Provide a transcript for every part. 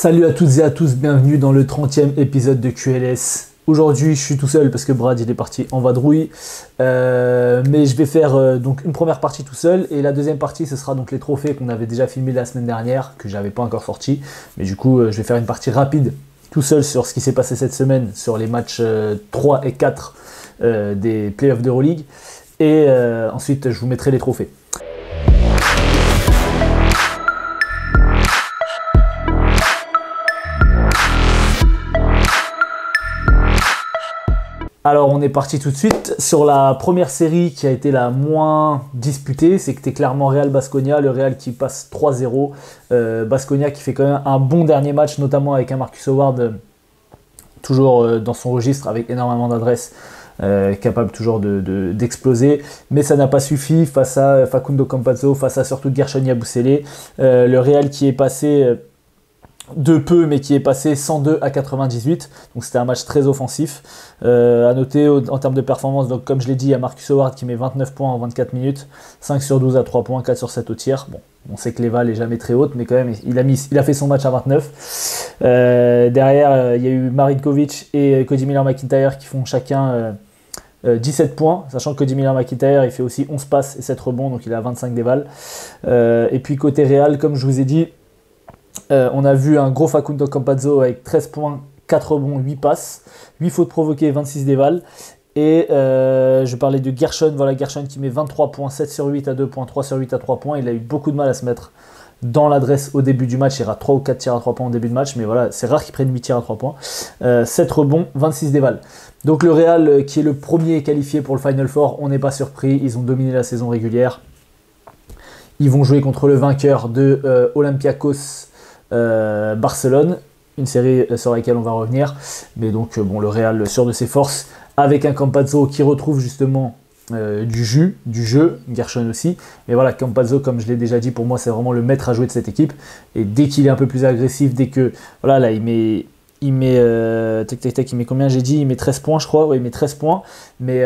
Salut à toutes et à tous, bienvenue dans le 30e épisode de QLS. Aujourd'hui, je suis tout seul parce que Brad il est parti en vadrouille, mais je vais faire donc une première partie tout seul et la deuxième partie ce sera donc les trophées qu'on avait déjà filmés la semaine dernière, que j'avais pas encore sorti, mais du coup je vais faire une partie rapide tout seul sur ce qui s'est passé cette semaine, sur les matchs 3 et 4 des playoffs d'Euroleague et ensuite je vous mettrai les trophées. Alors on est parti tout de suite sur la première série qui a été la moins disputée, c'était clairement Real Basconia, le Real qui passe 3-0, Basconia qui fait quand même un bon dernier match, notamment avec un Marcus Howard toujours dans son registre avec énormément d'adresse, capable toujours d'exploser, mais ça n'a pas suffi face à Facundo Campazzo, face à surtout Guerschon Yabusele, le Real qui est passé de peu, mais qui est passé 102 à 98, donc c'était un match très offensif. À noter en termes de performance, donc comme je l'ai dit, il y a Marcus Howard qui met 29 points en 24 minutes, 5 sur 12 à 3 points, 4 sur 7 au tir. Bon, on sait que l'Eva n'est jamais très haute, mais quand même, il a fait son match à 29. Derrière, il y a eu Marinkovic et Cody Miller-McIntyre qui font chacun 17 points, sachant que Cody Miller-McIntyre il fait aussi 11 passes et 7 rebonds, donc il a 25 dévals. Et puis côté Real, comme je vous ai dit, on a vu un gros Facundo Campazzo avec 13 points, 4 rebonds, 8 passes, 8 fautes provoquées, 26 dévals. Et je parlais de Guerschon, voilà Guerschon qui met 23 points, 7 sur 8 à 2 points, 3 sur 8 à 3 points. Il a eu beaucoup de mal à se mettre dans l'adresse au début du match. Il rate 3 ou 4 tirs à 3 points au début de match, mais voilà, c'est rare qu'il prenne 8 tirs à 3 points. 7 rebonds, 26 dévals. Donc le Real qui est le premier qualifié pour le Final Four, on n'est pas surpris, ils ont dominé la saison régulière. Ils vont jouer contre le vainqueur de Olympiakos Barcelone, une série sur laquelle on va revenir, mais donc bon, le Real sûr de ses forces, avec un Campazzo qui retrouve justement du jeu, Guerschon aussi, mais voilà, Campazzo, comme je l'ai déjà dit, pour moi c'est vraiment le maître à jouer de cette équipe, et dès qu'il est un peu plus agressif, dès que, voilà, là il met il met combien, j'ai dit, il met 13 points je crois, ouais, il met 13 points, mais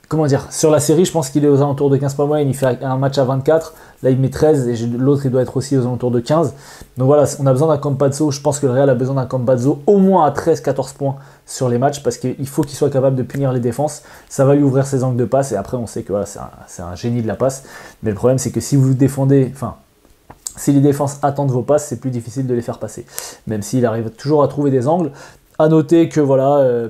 comment dire, sur la série, je pense qu'il est aux alentours de 15 points moyenne, il fait un match à 24, là il met 13 et l'autre il doit être aussi aux alentours de 15. Donc voilà, on a besoin d'un Campazzo, je pense que le Real a besoin d'un Campazzo au moins à 13-14 points sur les matchs parce qu'il faut qu'il soit capable de punir les défenses, ça va lui ouvrir ses angles de passe et après on sait que voilà, c'est un génie de la passe. Mais le problème c'est que si vous défendez, si les défenses attendent vos passes, c'est plus difficile de les faire passer, même s'il arrive toujours à trouver des angles. À noter que voilà,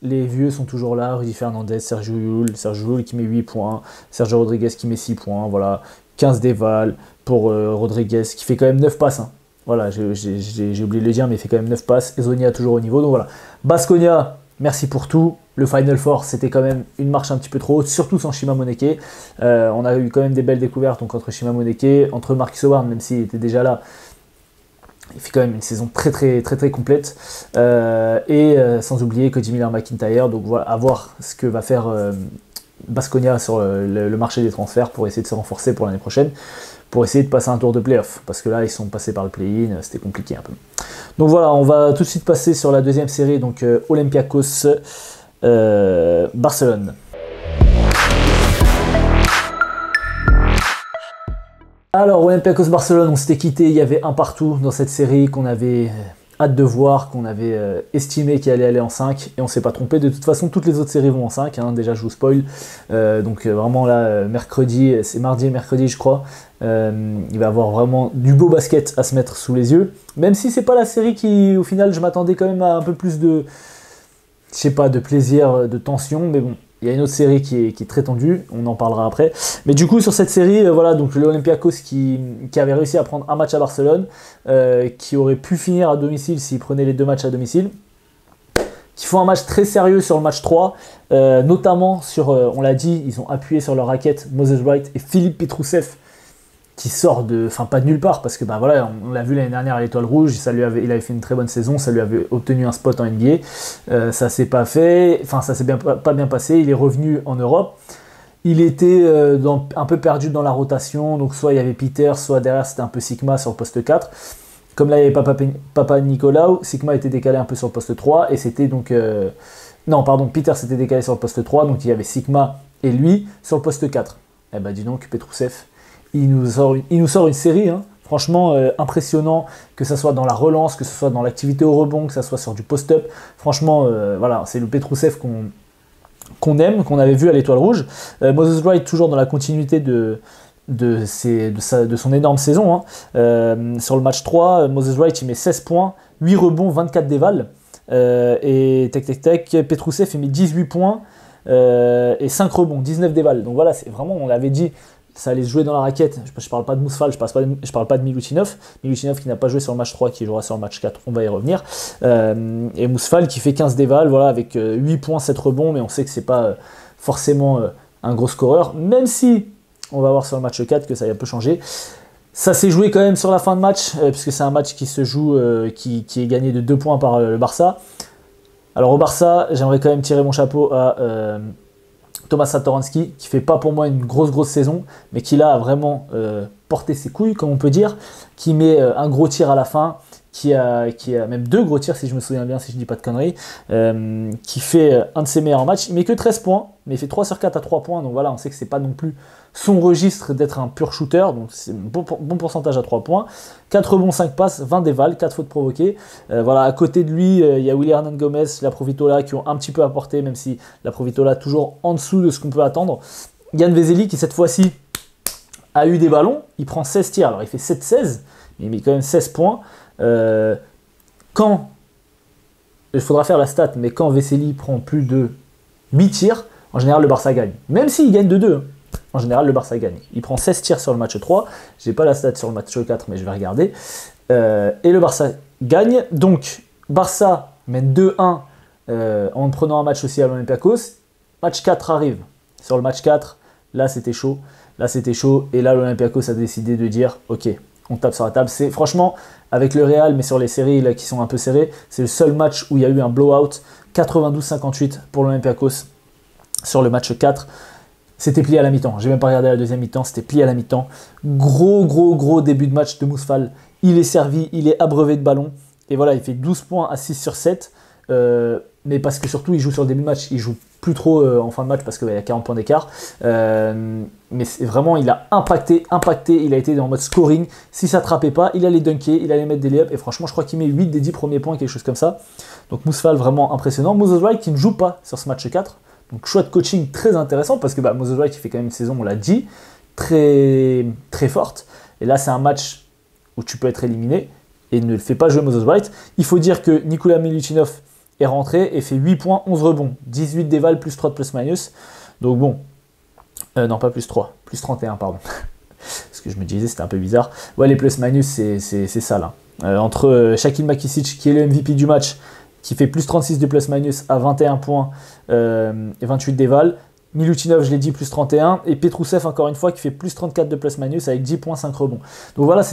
les vieux sont toujours là, Rudy Fernandez, Sergio Llull qui met 8 points, Sergio Rodriguez qui met 6 points, voilà, 15 dévals pour Rodriguez qui fait quand même 9 passes. Hein. Voilà, j'ai oublié de le dire, mais il fait quand même 9 passes, et Zonia toujours au niveau, donc voilà. Basconia, merci pour tout. Le Final Four, c'était quand même une marche un petit peu trop haute, surtout sans Chima Moneke. On a eu quand même des belles découvertes, donc entre Chima Moneke, entre Marcus Howard, même s'il était déjà là, il fait quand même une saison très complète, sans oublier Cody Miller-McIntyre. Donc voilà, à voir ce que va faire Basconia sur le marché des transferts pour essayer de se renforcer pour l'année prochaine, pour essayer de passer un tour de play-off, parce que là ils sont passés par le play-in, c'était compliqué un peu. Donc voilà, on va tout de suite passer sur la deuxième série, donc Olympiakos Barcelone. Alors, Olympiakos Barcelone, on s'était quitté, il y avait un partout dans cette série qu'on avait hâte de voir, qu'on avait estimé qu'il allait aller en 5, et on s'est pas trompé. De toute façon, toutes les autres séries vont en 5, hein, déjà je vous spoil. Donc vraiment là, mercredi, c'est mardi et mercredi je crois, il va y avoir vraiment du beau basket à se mettre sous les yeux. Même si c'est pas la série qui, au final, je m'attendais quand même à un peu plus de, je sais pas, de plaisir, de tension, mais bon. Il y a une autre série qui est très tendue, on en parlera après. Mais du coup, sur cette série, voilà, donc l'Olympiakos qui avait réussi à prendre un match à Barcelone, qui aurait pu finir à domicile s'il prenait les 2 matchs à domicile, qui font un match très sérieux sur le match 3, notamment sur, on l'a dit, ils ont appuyé sur leur raquette Moses Wright et Philippe Petrousev, qui sort de, pas de nulle part, parce que voilà, on l'a vu l'année dernière à l'Étoile Rouge, il avait fait une très bonne saison, ça lui avait obtenu un spot en NBA, ça s'est pas fait, ça s'est pas bien passé, il est revenu en Europe, il était un peu perdu dans la rotation, donc soit il y avait Peter, soit derrière c'était un peu Sigma sur le poste 4, comme là il y avait Papa Nicolau, Sigma était décalé un peu sur le poste 3, et c'était donc, non pardon, Peter s'était décalé sur le poste 3, donc il y avait Sigma et lui sur le poste 4, et dis donc Petrousev, il nous sort une série, hein. Franchement, impressionnant, que ce soit dans la relance, que ce soit dans l'activité au rebond, que ce soit sur du post-up. Franchement, voilà, c'est le Petrousev qu'on aime, qu'on avait vu à l'Étoile Rouge. Moses Wright, toujours dans la continuité de son énorme saison. Hein. Sur le match 3, Moses Wright, il met 16 points, 8 rebonds, 24 dévals. Et Petrousev, il met 18 points et 5 rebonds, 19 dévals. Donc voilà, c'est vraiment, on l'avait dit, ça allait se jouer dans la raquette. Je parle pas de Mousfal, je parle pas de Milutinov. Milutinov qui n'a pas joué sur le match 3, qui jouera sur le match 4, on va y revenir. Et Mousfal qui fait 15 dévals, voilà, avec 8 points, 7 rebonds, mais on sait que c'est pas forcément un gros scoreur, même si on va voir sur le match 4 que ça a un peu changé. Ça s'est joué quand même sur la fin de match, puisque c'est un match qui se joue, qui est gagné de 2 points par le Barça. Alors au Barça, j'aimerais quand même tirer mon chapeau à Thomas Satoransky, qui fait pas pour moi une grosse saison, mais qui là a vraiment porté ses couilles, comme on peut dire, qui met un gros tir à la fin, qui a même 2 gros tirs, si je me souviens bien, si je dis pas de conneries, qui fait un de ses meilleurs matchs. Il met que 13 points, mais il fait 3 sur 4 à 3 points, donc voilà, on sait que c'est pas non plus son registre d'être un pur shooter, donc c'est un bon pourcentage à 3 points. 4 rebonds, 5 passes, 20 dévals, 4 fautes provoquées. Voilà, à côté de lui, il y a Willy Hernan Gomez, la Provitola qui ont un petit peu apporté, même si la Provitola toujours en dessous de ce qu'on peut attendre. Yann Vesely qui cette fois-ci a eu des ballons, il prend 16 tirs, alors il fait 7-16, mais il met quand même 16 points. Quand, il faudra faire la stat, mais quand Vesely prend plus de 8 tirs, en général le Barça gagne. Même s'il gagne de 2, en général le Barça gagne. Il prend 16 tirs sur le match 3, j'ai pas la stat sur le match 4, mais je vais regarder. Et le Barça gagne, donc Barça mène 2-1 en prenant un match aussi à l'Olympiakos. Match 4 arrive. Sur le match 4, là c'était chaud, et là l'Olympiakos a décidé de dire ok, on tape sur la table. C'est franchement, avec le Real, mais sur les séries là, qui sont un peu serrées, c'est le seul match où il y a eu un blowout, 92-58 pour l'Olympiakos sur le match 4. C'était plié à la mi-temps, j'ai même pas regardé la deuxième mi-temps, c'était plié à la mi-temps. Gros début de match de Mousfal, il est servi, il est abreuvé de ballons, et voilà, il fait 12 points à 6 sur 7, mais parce que surtout il joue sur le début de match, il joue plus trop en fin de match parce qu'il y a 40 points d'écart, mais vraiment il a impacté, il a été en mode scoring. Si ça attrapait pas, il allait dunker, il allait mettre des layups, et franchement je crois qu'il met 8 des 10 premiers points, quelque chose comme ça. Donc Mousfal vraiment impressionnant. Moses Wright qui ne joue pas sur ce match 4, donc choix de coaching très intéressant, parce que Moses Wright il fait quand même une saison, on l'a dit, très forte, et là c'est un match où tu peux être éliminé, et ne le fait pas jouer Moses Wright. Il faut dire que Nikola Milutinov est rentré et fait 8 points, 11 rebonds, 18 dévals, plus 3 de plus-minus. Donc bon, non pas plus 3, plus 31, pardon. Parce que je me disais, c'était un peu bizarre. Ouais, les plus-minus, c'est ça là. Entre Shaquille Makisic, qui est le MVP du match, qui fait plus 36 de plus-minus à 21 points et 28 dévals. Milutinov, je l'ai dit, plus 31. Et Petrousev, encore une fois, qui fait plus 34 de plus-minus avec 10 points, 5 rebonds. Donc voilà,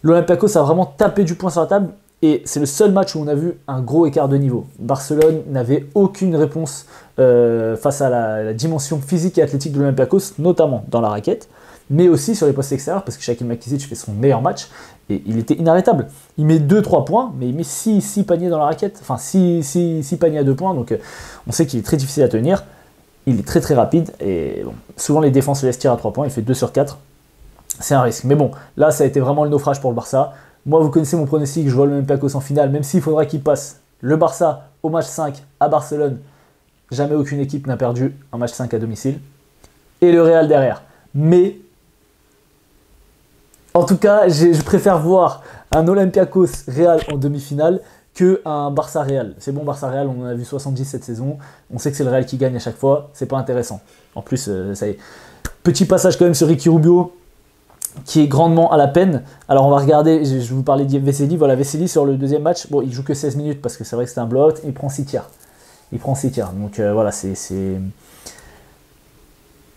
l'Olympiakos a vraiment tapé du poing sur la table. Et c'est le seul match où on a vu un gros écart de niveau. Barcelone n'avait aucune réponse face à la dimension physique et athlétique de l'Olympiakos, notamment dans la raquette, mais aussi sur les postes extérieurs, parce que Shaquille Makisic fait son meilleur match, et il était inarrêtable. Il met 2-3 points, mais il met 6 paniers dans la raquette, enfin 6 paniers à 2 points, donc on sait qu'il est très difficile à tenir. Il est très rapide, et bon, souvent les défenses se laissent tirer à 3 points, il fait 2 sur 4. C'est un risque. Mais bon, là ça a été vraiment le naufrage pour le Barça. Moi, vous connaissez mon pronostic, je vois l'Olympiakos en finale, même s'il faudra qu'il passe le Barça au match 5 à Barcelone. Jamais aucune équipe n'a perdu un match 5 à domicile. Et le Real derrière. Mais, en tout cas, je préfère voir un Olympiakos Real en demi-finale qu'un Barça Real. C'est bon, Barça Real, on en a vu 70 cette saison. On sait que c'est le Real qui gagne à chaque fois. C'est pas intéressant. En plus, ça y est. Petit passage quand même sur Ricky Rubio, qui est grandement à la peine. Alors on va regarder, je vais vous parler de Vesely. Voilà, Vesely sur le deuxième match, bon, il joue que 16 minutes parce que c'est vrai que c'était un blowout, il prend 6 tirs. Donc voilà,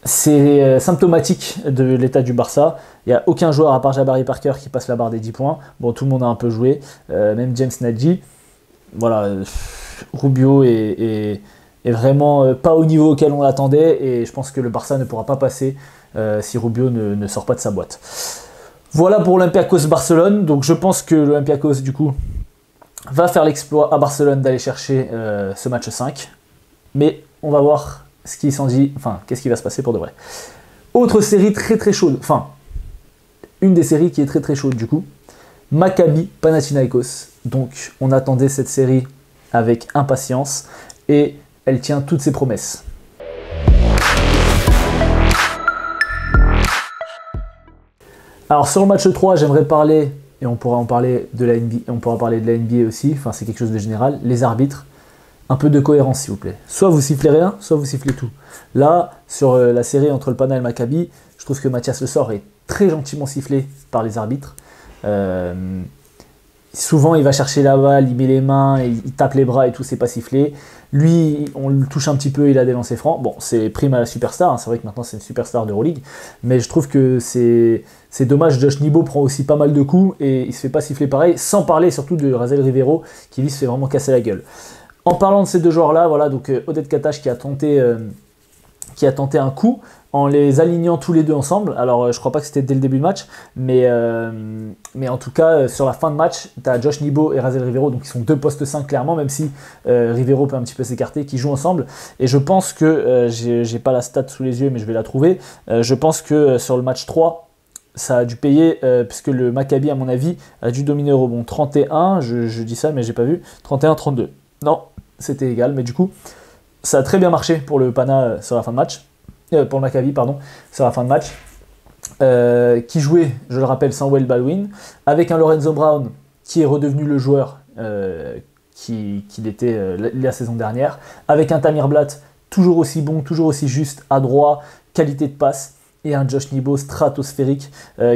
c'est symptomatique de l'état du Barça. Il n'y a aucun joueur à part Jabari Parker qui passe la barre des 10 points. Bon, tout le monde a un peu joué, même James Nadji. Voilà, Rubio est vraiment pas au niveau auquel on l'attendait, et je pense que le Barça ne pourra pas passer si Rubio ne sort pas de sa boîte. Voilà pour Olympiakos Barcelone. Donc je pense que l'Olympiakos du coup va faire l'exploit à Barcelone d'aller chercher ce match 5. Mais on va voir qu'est-ce qui va se passer pour de vrai. Autre série très chaude. Enfin, une des séries qui est très très chaude du coup. Maccabi Panathinaikos. Donc on attendait cette série avec impatience et elle tient toutes ses promesses. Alors sur le match 3, j'aimerais parler, et on pourra en parler de la NBA, on pourra parler de la NBA aussi, enfin c'est quelque chose de général, les arbitres. Un peu de cohérence s'il vous plaît. Soit vous sifflez rien, soit vous sifflez tout. Là, sur la série entre le Pana et le Maccabi, je trouve que Mathias Le Sort est très gentiment sifflé par les arbitres. Souvent il va chercher la balle, il met les mains, il tape les bras et tout, c'est pas sifflé. Lui, on le touche un petit peu, il a des lancers francs. Bon, c'est prime à la superstar, hein. C'est vrai que maintenant c'est une superstar d'Euroleague, mais je trouve que c'est dommage. Josh Nibo prend aussi pas mal de coups et il se fait pas siffler pareil, sans parler surtout de Razel Rivero qui lui se fait vraiment casser la gueule. En parlant de ces deux joueurs-là, voilà, donc Oded Katash qui a tenté un coup en les alignant tous les deux ensemble. Alors je crois pas que c'était dès le début de match, mais en tout cas sur la fin de match, tu as Josh Nibo et Razel Rivero, donc ils sont deux postes 5 clairement, même si Rivero peut un petit peu s'écarter, qui jouent ensemble. Et je pense que, j'ai pas la stat sous les yeux, mais je vais la trouver, je pense que sur le match 3, ça a dû payer, puisque le Maccabi, à mon avis, a dû dominer au rebond 31, je dis ça mais j'ai pas vu, 31-32. Non, c'était égal, mais du coup, ça a très bien marché pour le Pana sur la fin de match. Pour le Maccabi, pardon, sur la fin de match. Qui jouait, je le rappelle, sans Wade Baldwin, avec un Lorenzo Brown qui est redevenu le joueur qu'il était la saison dernière, avec un Tamir Blatt toujours aussi bon, toujours aussi juste, adroit, qualité de passe, et un Josh Nibo stratosphérique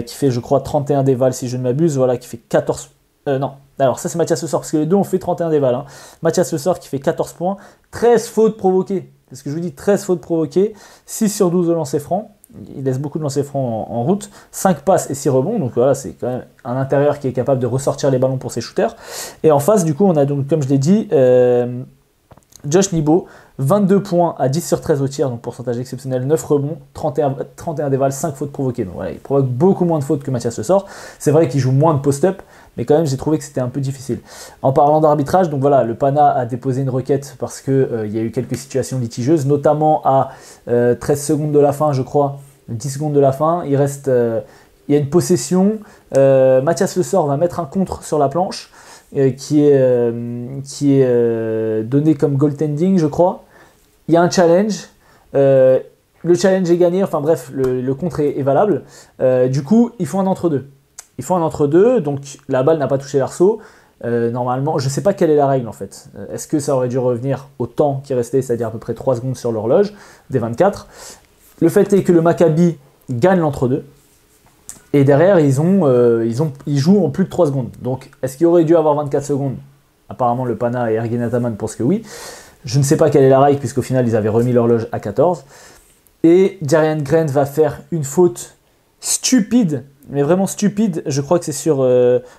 qui fait, je crois, 31 dévals si je ne m'abuse, voilà, qui fait 14... non, alors ça c'est Mathias Le Sort, parce que les deux ont fait 31 dévals. Hein. Mathias Le Sort qui fait 14 points, 13 fautes provoquées. C'est ce que je vous dis, 13 fautes provoquées, 6 sur 12 de lancers francs. Il laisse beaucoup de lancers francs en route, 5 passes et 6 rebonds. Donc voilà, c'est quand même un intérieur qui est capable de ressortir les ballons pour ses shooters. Et en face, du coup, on a donc, comme je l'ai dit, Josh Nibo, 22 points à 10 sur 13 au tir, donc pourcentage exceptionnel, 9 rebonds, 31 dévals, 5 fautes provoquées. Donc voilà, il provoque beaucoup moins de fautes que Mathias Le Sort. C'est vrai qu'il joue moins de post-up, mais quand même j'ai trouvé que c'était un peu difficile. En parlant d'arbitrage, donc voilà, le Pana a déposé une requête parce qu'il y a eu quelques situations litigieuses, notamment à 13 secondes de la fin, je crois, 10 secondes de la fin, il y a une possession, Mathias Le Sort va mettre un contre sur la planche, qui est donné comme goaltending, je crois. Il y a un challenge, le challenge est gagné, enfin bref, le contre est valable. Du coup, ils font un entre-deux. Donc la balle n'a pas touché l'arceau. Normalement, je ne sais pas quelle est la règle en fait. Est-ce que ça aurait dû revenir au temps qui restait, c'est-à-dire à peu près 3 secondes sur l'horloge, des 24. Le fait est que le Maccabi gagne l'entre-deux. Et derrière, ils jouent en plus de 3 secondes. Donc, est-ce qu'il aurait dû avoir 24 secondes? Apparemment, le Pana et Ergin Ataman pensent que oui. Je ne sais pas quelle est la règle, puisqu'au final, ils avaient remis l'horloge à 14. Et Jerian Grant va faire une faute stupide, mais vraiment stupide. Je crois que c'est sur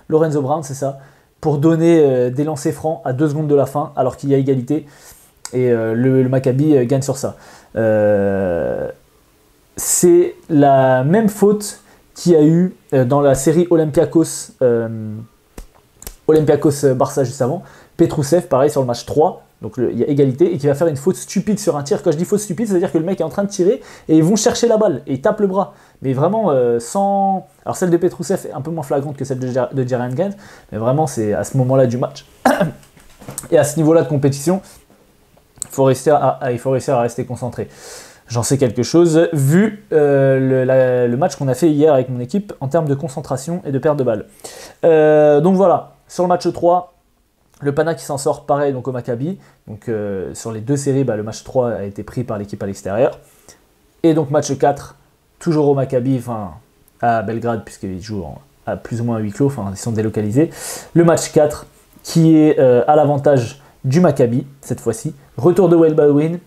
Lorenzo Brown, c'est ça, pour donner des lancers francs à 2 secondes de la fin, alors qu'il y a égalité. Et le Maccabi gagne sur ça. C'est la même faute qu'il y a eu dans la série Olympiakos-Barça juste avant. Petrousev, pareil sur le match 3, donc il y a égalité, et qui va faire une faute stupide sur un tir. Quand je dis faute stupide, c'est-à-dire que le mec est en train de tirer, et ils vont chercher la balle, et ils tapent le bras. Mais vraiment sans... Alors celle de Petrousev est un peu moins flagrante que celle de Jerian Grant, mais vraiment c'est à ce moment-là du match. Et à ce niveau-là de compétition, il faut réussir à rester concentré. J'en sais quelque chose, vu le match qu'on a fait hier avec mon équipe en termes de concentration et de perte de balles. Donc voilà, sur le match 3, le Pana qui s'en sort pareil donc au Maccabi. Donc sur les deux séries, le match 3 a été pris par l'équipe à l'extérieur. Et donc match 4, toujours au Maccabi, enfin à Belgrade, puisqu'ils jouent à plus ou moins à huis clos, enfin ils sont délocalisés. Le match 4 qui est à l'avantage du Maccabi, cette fois-ci. Retour de Wade Baldwin,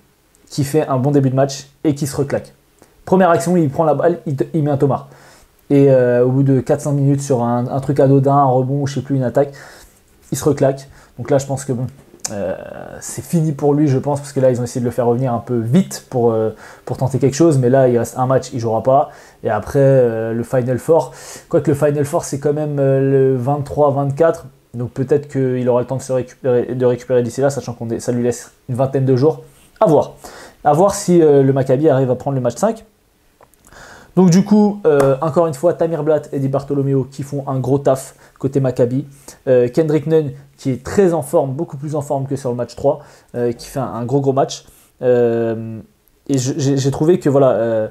qui fait un bon début de match et qui se reclaque. Première action, il prend la balle, il met un tomard. Et au bout de 4-5 minutes sur un truc anodin, un rebond, je sais plus, une attaque, il se reclaque. Donc là, je pense que bon, c'est fini pour lui, je pense, parce que là, ils ont essayé de le faire revenir un peu vite pour tenter quelque chose. Mais là, il reste un match, il jouera pas. Et après, le Final Four. Quoique le Final Four, c'est quand même le 23-24. Donc peut-être qu'il aura le temps de récupérer d'ici là, sachant que ça lui laisse une vingtaine de jours. À voir si le Maccabi arrive à prendre le match 5. Donc du coup, encore une fois, Tamir Blatt et Di Bartolomeo qui font un gros taf côté Maccabi. Kendrick Nunn qui est très en forme, beaucoup plus en forme que sur le match 3, qui fait un gros match. Et j'ai trouvé que voilà,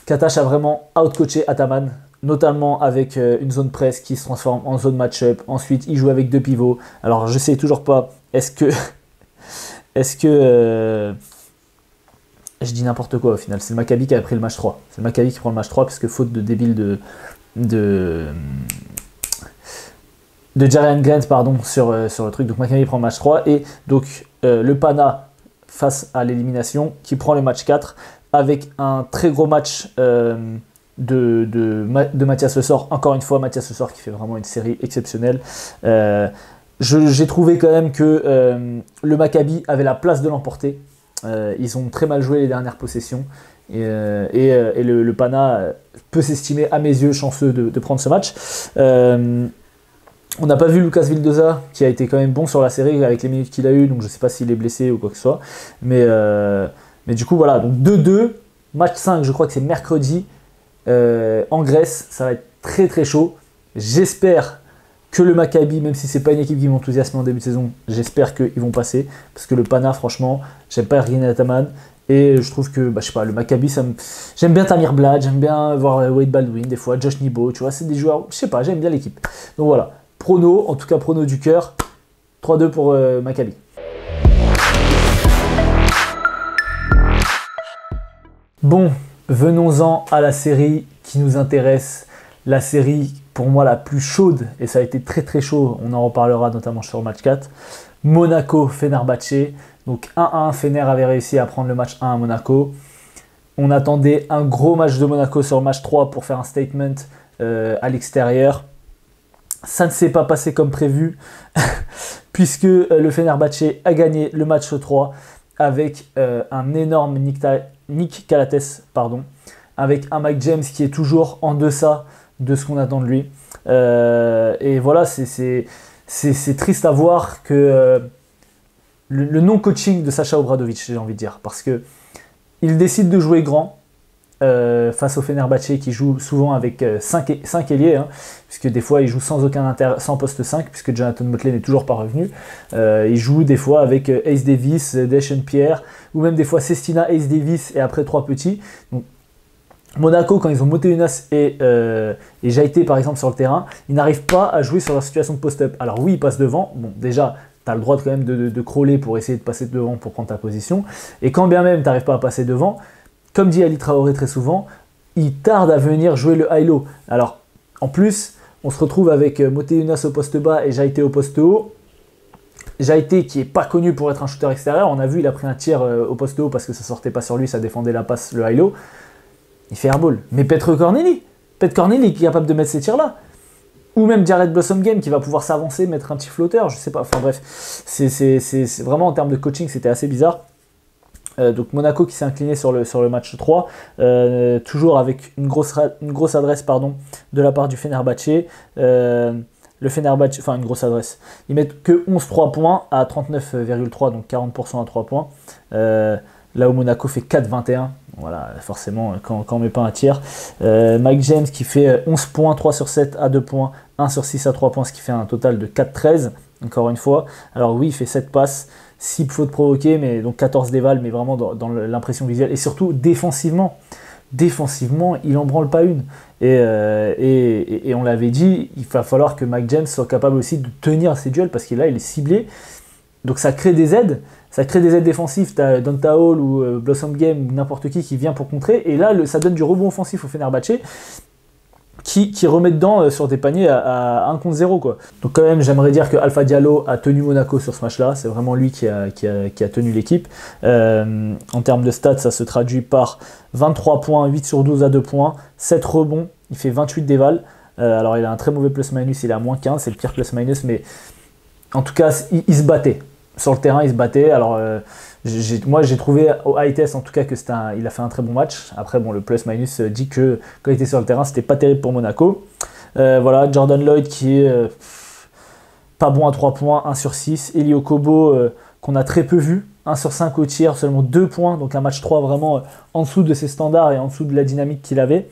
Katash a vraiment outcoaché Ataman, notamment avec une zone presse qui se transforme en zone match-up. Ensuite, il joue avec 2 pivots. Alors, je sais toujours pas, est-ce que je dis n'importe quoi au final. C'est le Maccabi qui a pris le match 3. C'est le Maccabi qui prend le match 3 parce que faute de débile de Jarian Grant pardon, sur le truc. Donc Maccabi prend le match 3 et donc le Pana face à l'élimination qui prend le match 4 avec un très gros match de Mathias Le Sort. Encore une fois, Mathias Le Sort qui fait vraiment une série exceptionnelle. J'ai trouvé quand même que le Maccabi avait la place de l'emporter. Ils ont très mal joué les dernières possessions et le Pana peut s'estimer à mes yeux chanceux de prendre ce match. On n'a pas vu Lucas Vildoza qui a été quand même bon sur la série avec les minutes qu'il a eu, donc je ne sais pas s'il est blessé ou quoi que ce soit, mais du coup voilà, donc 2-2, match 5 je crois que c'est mercredi en Grèce, ça va être très très chaud. J'espère que le Maccabi, même si c'est pas une équipe qui m'enthousiasme en début de saison, j'espère qu'ils vont passer, parce que le Pana, franchement, j'aime pas Ergin Ataman, et je trouve que, je sais pas, le Maccabi, j'aime bien Tamir Blatt, j'aime bien voir Wade Baldwin, des fois, Josh Nibo, tu vois, c'est des joueurs, je sais pas, j'aime bien l'équipe. Donc voilà, prono, en tout cas prono du cœur, 3-2 pour Maccabi. Bon, venons-en à la série qui nous intéresse, la série pour moi la plus chaude, et ça a été très très chaud, on en reparlera notamment sur le match 4, Monaco-Fenerbahçe. Donc 1-1, Fener avait réussi à prendre le match 1 à Monaco. On attendait un gros match de Monaco sur le match 3 pour faire un statement à l'extérieur. Ça ne s'est pas passé comme prévu, puisque le Fenerbahçe a gagné le match 3 avec un énorme Nick Calates, avec un Mike James qui est toujours en deçà de ce qu'on attend de lui. Et voilà, c'est triste à voir que le non-coaching de Sacha Obradovic, j'ai envie de dire, parce que il décide de jouer grand face au Fenerbahçe qui joue souvent avec 5 ailiers, puisque des fois il joue sans poste 5, puisque Jonathan Motley n'est toujours pas revenu. Il joue des fois avec Ace Davis, Deshaun Pierre, ou même des fois Sestina, Ace Davis et après 3 petits. Donc, Monaco, quand ils ont Moteunas et Jaité par exemple sur le terrain, ils n'arrivent pas à jouer sur leur situation de post-up. Alors oui, ils passent devant. Bon, déjà, tu as le droit quand même de crawler pour essayer de passer devant pour prendre ta position. Et quand bien même tu n'arrives pas à passer devant, comme dit Ali Traoré très souvent, il tarde à venir jouer le high-low. Alors, en plus, on se retrouve avec Moteunas au poste bas et Jaité au poste haut. Jaité qui n'est pas connu pour être un shooter extérieur. On a vu, il a pris un tir au poste haut parce que ça sortait pas sur lui, ça défendait la passe, le high-low. Il fait airball. Mais Petr Corneli qui est capable de mettre ces tirs-là. Ou même Jared Blossomgame qui va pouvoir s'avancer, mettre un petit flotteur, je sais pas. Enfin bref, c'est vraiment en termes de coaching, c'était assez bizarre. Donc Monaco qui s'est incliné sur le match 3, toujours avec une grosse adresse de la part du Fenerbahçe. Le Fenerbahçe, enfin une grosse adresse. Ils mettent que 11-3 points à 39,3, donc 40% à 3 points. Là où Monaco fait 4-21. Voilà, forcément, quand on ne met pas un tir. Mike James qui fait 11 points, 3 sur 7 à 2 points, 1 sur 6 à 3 points, ce qui fait un total de 4-13, encore une fois. Alors oui, il fait 7 passes, 6 fautes provoquées, mais donc 14 dévals, mais vraiment dans l'impression visuelle. Et surtout, défensivement, il n'en branle pas une. Et on l'avait dit, il va falloir que Mike James soit capable aussi de tenir ses duels, parce que là, il est ciblé. Donc ça crée des aides. Ça crée des aides défensives, tu as Donta Hall ou Blossomgame ou n'importe qui vient pour contrer. Et là, ça donne du rebond offensif au Fenerbahçe qui remet dedans sur des paniers à 1 contre 0. Quoi. Donc quand même, j'aimerais dire que Alpha Diallo a tenu Monaco sur ce match-là. C'est vraiment lui qui a tenu l'équipe. En termes de stats, ça se traduit par 23 points, 8 sur 12 à 2 points, 7 rebonds. Il fait 28 dévals. Alors il a un très mauvais plus-minus, il est à moins 15, c'est le pire plus-minus. Mais en tout cas, il se battait. Sur le terrain, il se battait. Alors, moi, j'ai trouvé au high test, en tout cas, il a fait un très bon match. Après, bon, le plus-minus dit que quand il était sur le terrain, c'était pas terrible pour Monaco. Voilà, Jordan Lloyd qui est pas bon à 3 points, 1 sur 6. Elio Kobo, qu'on a très peu vu, 1 sur 5 au tir, seulement 2 points, donc un match 3 vraiment en dessous de ses standards et en dessous de la dynamique qu'il avait.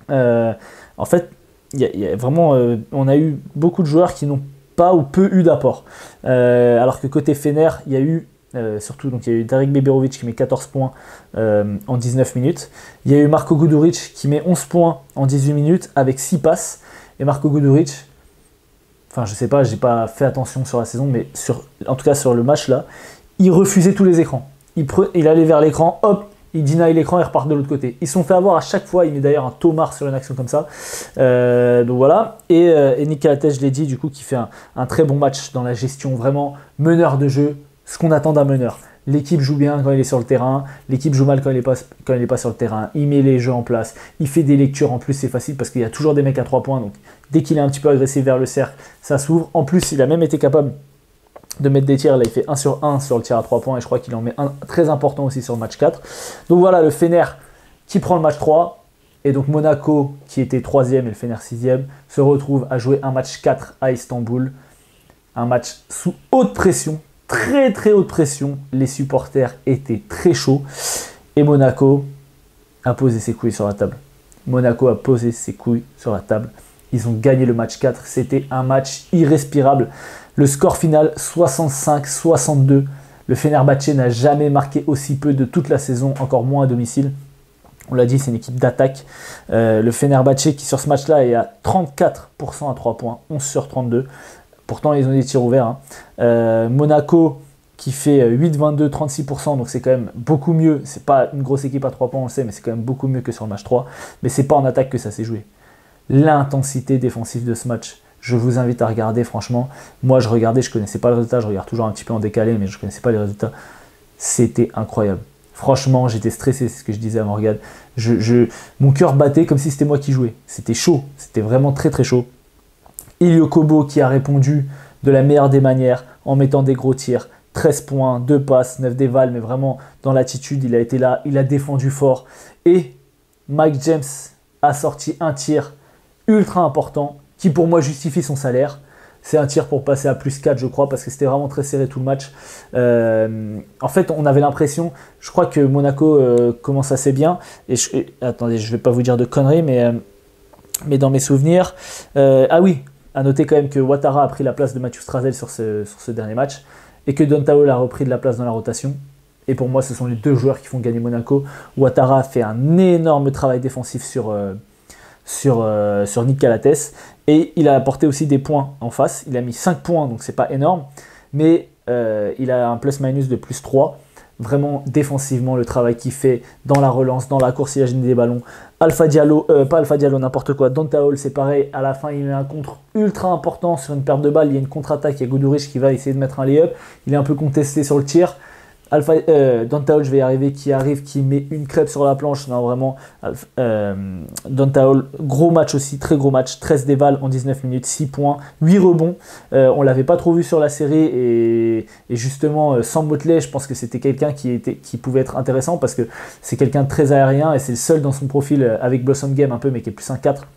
En fait, vraiment, on a eu beaucoup de joueurs qui n'ont pas ou peu eu d'apport. Alors que côté Fener, il y a eu surtout, donc il y a eu Derek Beberovic qui met 14 points en 19 minutes. Il y a eu Marko Guduric qui met 11 points en 18 minutes avec 6 passes. Et Marko Guduric, enfin je sais pas, j'ai pas fait attention sur la saison, mais en tout cas sur le match là, il refusait tous les écrans. Il allait vers l'écran, hop, il deny l'écran et repart de l'autre côté. Ils se sont fait avoir à chaque fois, il met d'ailleurs un tomard sur une action comme ça. Donc voilà. Et Nick Calates, je l'ai dit, du coup, qui fait un très bon match dans la gestion, vraiment meneur de jeu, ce qu'on attend d'un meneur. L'équipe joue bien quand il est sur le terrain, l'équipe joue mal quand il n'est pas sur le terrain, il met les jeux en place, il fait des lectures, en plus c'est facile parce qu'il y a toujours des mecs à 3 points, donc dès qu'il est un petit peu agressif vers le cercle, ça s'ouvre. En plus, il a même été capable de mettre des tirs, là il fait 1 sur 1 sur le tir à 3 points et je crois qu'il en met un très important aussi sur le match 4. Donc voilà, le Fener qui prend le match 3 et donc Monaco qui était 3e et le Fener 6e se retrouve à jouer un match 4 à Istanbul, un match sous haute pression, très très haute pression, les supporters étaient très chauds et Monaco a posé ses couilles sur la table. Monaco a posé ses couilles sur la table. Ils ont gagné le match 4, c'était un match irrespirable. Le score final 65-62. Le Fenerbahçe n'a jamais marqué aussi peu de toute la saison, encore moins à domicile. On l'a dit, c'est une équipe d'attaque. Le Fenerbahçe qui sur ce match-là est à 34% à 3 points, 11 sur 32. Pourtant, ils ont des tirs ouverts. Monaco qui fait 8-22, 36%, donc c'est quand même beaucoup mieux. C'est pas une grosse équipe à 3 points, on le sait, mais c'est quand même beaucoup mieux que sur le match 3. Mais c'est pas en attaque que ça s'est joué. L'intensité défensive de ce match, je vous invite à regarder, franchement. Moi, je regardais, je connaissais pas le résultat, je regarde toujours un petit peu en décalé, mais je connaissais pas les résultats. C'était incroyable. Franchement, j'étais stressé, c'est ce que je disais à Morgane. Mon cœur battait comme si c'était moi qui jouais. C'était chaud, c'était vraiment très très chaud. Elio Kobo qui a répondu de la meilleure des manières en mettant des gros tirs. 13 points, 2 passes, 9 dévals, mais vraiment dans l'attitude, il a été là, il a défendu fort. Et Mike James a sorti un tir ultra important qui pour moi justifie son salaire. C'est un tir pour passer à plus 4 je crois parce que c'était vraiment très serré tout le match. En fait on avait l'impression, je crois que Monaco commence assez bien. Attendez, je ne vais pas vous dire de conneries mais dans mes souvenirs, ah oui, à noter quand même que Ouattara a pris la place de Mathieu Strazel sur ce dernier match et que Don Taol a repris de la place dans la rotation. Et pour moi ce sont les deux joueurs qui font gagner Monaco. Ouattara a fait un énorme travail défensif sur Nick Calates et il a apporté aussi des points en face. Il a mis 5 points, donc c'est pas énorme, mais il a un plus-minus de plus 3. Vraiment défensivement, le travail qu'il fait dans la relance, dans la course, il a gêné des ballons. Alpha Diallo, pas Alpha Diallo, n'importe quoi. Don Taol, c'est pareil, à la fin il met un contre ultra important sur une perte de balle, il y a une contre-attaque, il y a Guduric qui va essayer de mettre un lay-up, il est un peu contesté sur le tir. Don Taol, je vais y arriver, qui met une crêpe sur la planche. Non, vraiment, Don Taol, gros match aussi, très gros match, 13 dévals en 19 minutes, 6 points, 8 rebonds. On ne l'avait pas trop vu sur la série et justement, sans Motley, je pense que c'était quelqu'un qui pouvait être intéressant parce que c'est quelqu'un de très aérien et c'est le seul dans son profil avec Blossom Game un peu, mais qui est plus un 4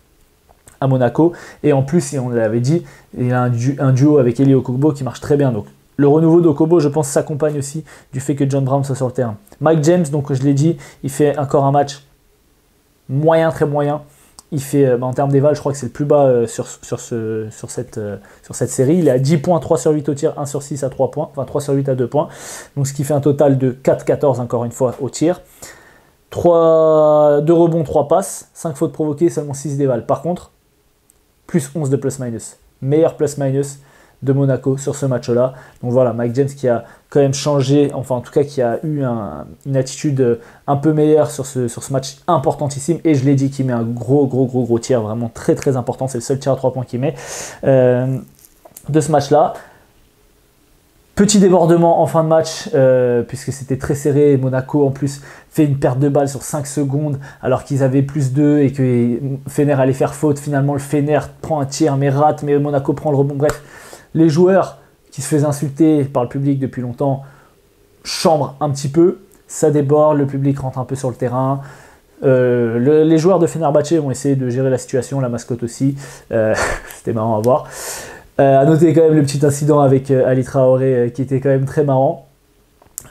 à Monaco. Et en plus, et on l'avait dit, il a un duo avec Elio Kobo qui marche très bien. Donc, le renouveau d'Okobo, je pense, s'accompagne aussi du fait que John Brown soit sur le terrain. Mike James, donc je l'ai dit, il fait encore un match moyen, très moyen. Il fait, en termes d'éval, je crois que c'est le plus bas sur cette série. Il est à 10 points, 3 sur 8 au tir, 1 sur 6 à 3 points, enfin 3 sur 8 à 2 points. Donc ce qui fait un total de 4-14 encore une fois au tir. 2 rebonds, 3 passes, 5 fautes provoquées, seulement 6 déval. Par contre, plus 11 de plus-minus. Meilleur plus-minus de Monaco sur ce match-là. Donc voilà, Mike James qui a quand même changé, enfin en tout cas qui a eu une attitude un peu meilleure sur ce match importantissime. Et je l'ai dit, qui met un gros tir, vraiment très très important. C'est le seul tir à 3 points qu'il met de ce match-là. Petit débordement en fin de match, puisque c'était très serré. Monaco en plus fait une perte de balle sur 5 secondes alors qu'ils avaient plus 2 et que Fener allait faire faute. Finalement le Fener prend un tir mais rate, mais Monaco prend le rebond. Bref, les joueurs qui se faisaient insulter par le public depuis longtemps chambrent un petit peu, ça déborde, le public rentre un peu sur le terrain. Les joueurs de Fenerbahçe vont essayer de gérer la situation, la mascotte aussi. C'était marrant à voir. À noter quand même le petit incident avec Ali Traoré qui était quand même très marrant.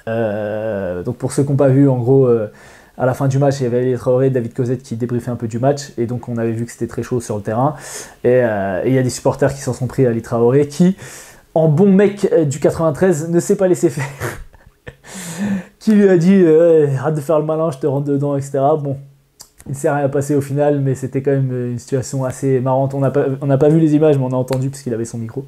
Donc pour ceux qui n'ont pas vu, en gros, à la fin du match, il y avait Ali Traoré et David Cosette qui débriefaient un peu du match, et donc on avait vu que c'était très chaud sur le terrain. Et il y a des supporters qui s'en sont pris à Ali Traoré, qui, en bon mec du 93, ne s'est pas laissé faire. Qui lui a dit arrête de faire le malin, je te rentre dedans, etc. Bon, il ne s'est rien passé au final, mais c'était quand même une situation assez marrante. On n'a pas vu les images, mais on a entendu parce qu'il avait son micro.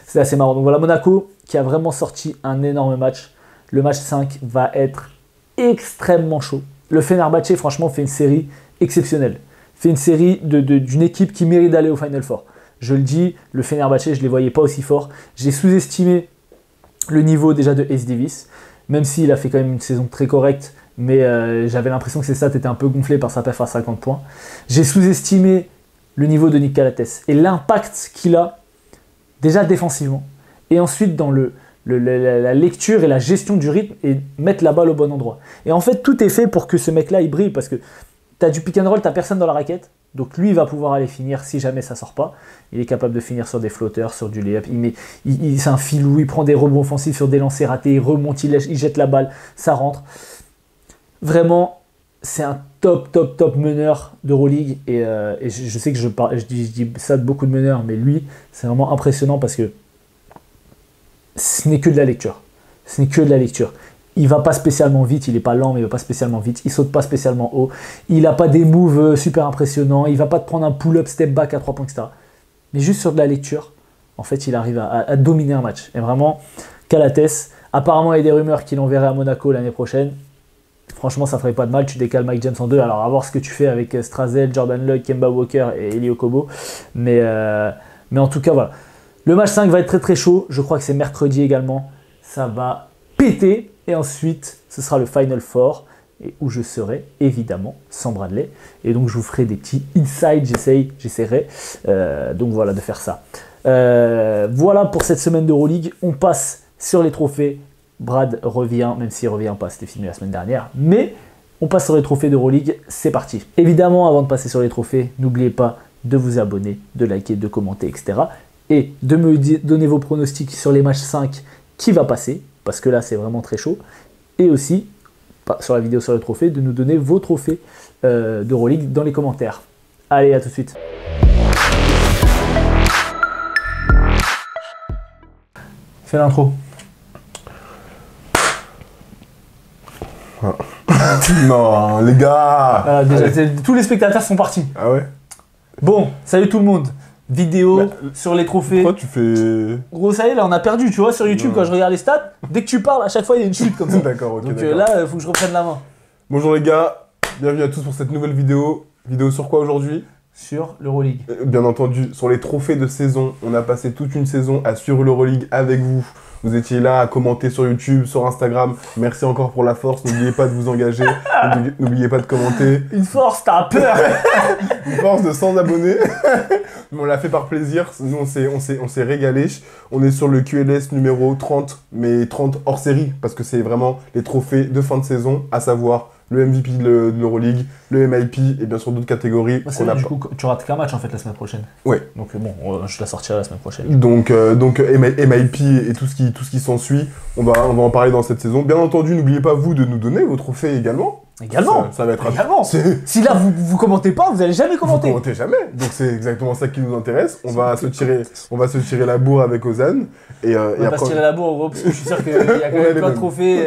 C'est assez marrant. Donc voilà, Monaco qui a vraiment sorti un énorme match. Le match 5 va être extrêmement chaud. Le Fenerbahçe, franchement, fait une série exceptionnelle. Fait une série d'une équipe qui mérite d'aller au Final Four. Je le dis, le Fenerbahçe, je ne les voyais pas aussi forts. J'ai sous-estimé le niveau déjà de Ace Davis, même s'il a fait quand même une saison très correcte, mais j'avais l'impression que ses stats étaient un peu gonflés par sa perf à 50 points. J'ai sous-estimé le niveau de Nick Calates et l'impact qu'il a déjà défensivement, et ensuite dans la lecture et la gestion du rythme et mettre la balle au bon endroit. Et en fait, tout est fait pour que ce mec-là, il brille, parce que tu as du pick and roll, tu n'as personne dans la raquette, donc lui, il va pouvoir aller finir si jamais ça sort pas. Il est capable de finir sur des flotteurs, sur du layup. C'est un filou, il prend des rebonds offensifs sur des lancers ratés, il remonte, il jette la balle, ça rentre. Vraiment, c'est un top meneur d'Euroleague. Et je sais que je dis ça de beaucoup de meneurs, mais lui, c'est vraiment impressionnant parce que ce n'est que de la lecture. Ce n'est que de la lecture. Il va pas spécialement vite, il n'est pas lent, mais il va pas spécialement vite. Il saute pas spécialement haut. Il n'a pas des moves super impressionnants. Il va pas te prendre un pull-up, step back à 3 points, etc. Mais juste sur de la lecture, en fait, il arrive à dominer un match. Et vraiment, Calates, apparemment, il y a des rumeurs qu'il enverrait à Monaco l'année prochaine. Franchement, ça ferait pas de mal. Tu décales Mike James en 2. Alors, à voir ce que tu fais avec Strazel, Jordan Lloyd, Kemba Walker et Eli Okobo. Mais en tout cas, voilà. Le match 5 va être très très chaud. Je crois que c'est mercredi également. Ça va péter. Et ensuite, ce sera le Final Four, et où je serai évidemment sans Bradley. Et donc, je vous ferai des petits insights, j'essaierai donc voilà, de faire ça. Voilà pour cette semaine d'Euroleague. On passe sur les trophées. Brad revient, même s'il ne revient pas, c'était filmé la semaine dernière. Mais on passe sur les trophées d'Euroleague, c'est parti. Évidemment, avant de passer sur les trophées, n'oubliez pas de vous abonner, de liker, de commenter, etc. Et de me donner vos pronostics sur les matchs 5 qui va passer, parce que là c'est vraiment très chaud, et aussi sur la vidéo sur le trophée, de nous donner vos trophées d'Euroleague dans les commentaires. Allez, à tout de suite. Fais l'intro. Non, les gars. Déjà, tous les spectateurs sont partis. Ah ouais. Bon, salut tout le monde. Vidéo sur les trophées. Pourquoi tu fais... Gros, ça y est, là on a perdu, tu vois, sur YouTube, quand je regarde les stats, dès que tu parles, à chaque fois il y a une chute comme ça. D'accord, ok. Donc là, il faut que je reprenne la main. Bonjour les gars, bienvenue à tous pour cette nouvelle vidéo. Vidéo sur quoi aujourd'hui? Sur l'Euroleague. Bien entendu, sur les trophées de saison. On a passé toute une saison à suivre l'Euroleague avec vous. Vous étiez là à commenter sur YouTube, sur Instagram. Merci encore pour la force. N'oubliez pas de vous engager. N'oubliez pas de commenter. Une force, t'as peur. Une force de 100 abonnés. Mais on l'a fait par plaisir. Nous, on s'est régalé. On est sur le QLS numéro 30, mais 30 hors série, parce que c'est vraiment les trophées de fin de saison, à savoir le MVP de l'Euroleague, le MIP et bien sûr d'autres catégories. Du coup, tu rates qu'un match en fait la semaine prochaine. Ouais. Donc bon, je la sortirai la semaine prochaine. Donc MIP et tout ce qui s'ensuit, on va en parler dans cette saison. Bien entendu, n'oubliez pas vous de nous donner vos trophées également. Également. Ça va être également. Si là vous commentez pas, vous allez jamais commenter. Vous commentez jamais. Donc c'est exactement ça qui nous intéresse. On va se tirer la bourre avec Ozan et on va après se tirer la bourre en gros, parce que je suis sûr qu'il y a quand même plein de trophées.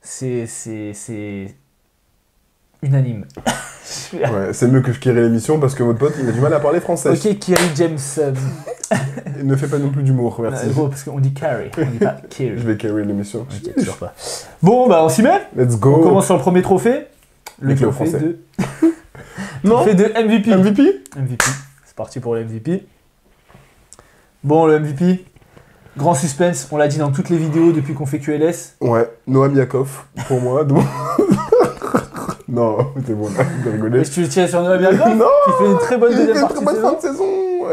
C'est unanime. Ouais, c'est mieux que je Kiri l'émission parce que votre pote il a du mal à parler français. Ok, Kiri James. Il ne fait pas non plus d'humour, merci. Gros, parce qu'on dit carry, on dit pas Kiri. Je vais carry l'émission. Ok, toujours pas. Bon, bah on s'y met. Let's go. On commence sur le premier trophée. Le trophée de... Non. Trophée de MVP. MVP. C'est parti pour le MVP. Bon, le MVP. Grand suspense, on l'a dit dans toutes les vidéos depuis qu'on fait QLS. Ouais, Noam Yakov, pour moi. Donc... non, c'est bon, là, de rigoler. Est-ce que tu le tiens sur Noam Yakov? Non. Qui fait une très bonne deuxième partie de saison.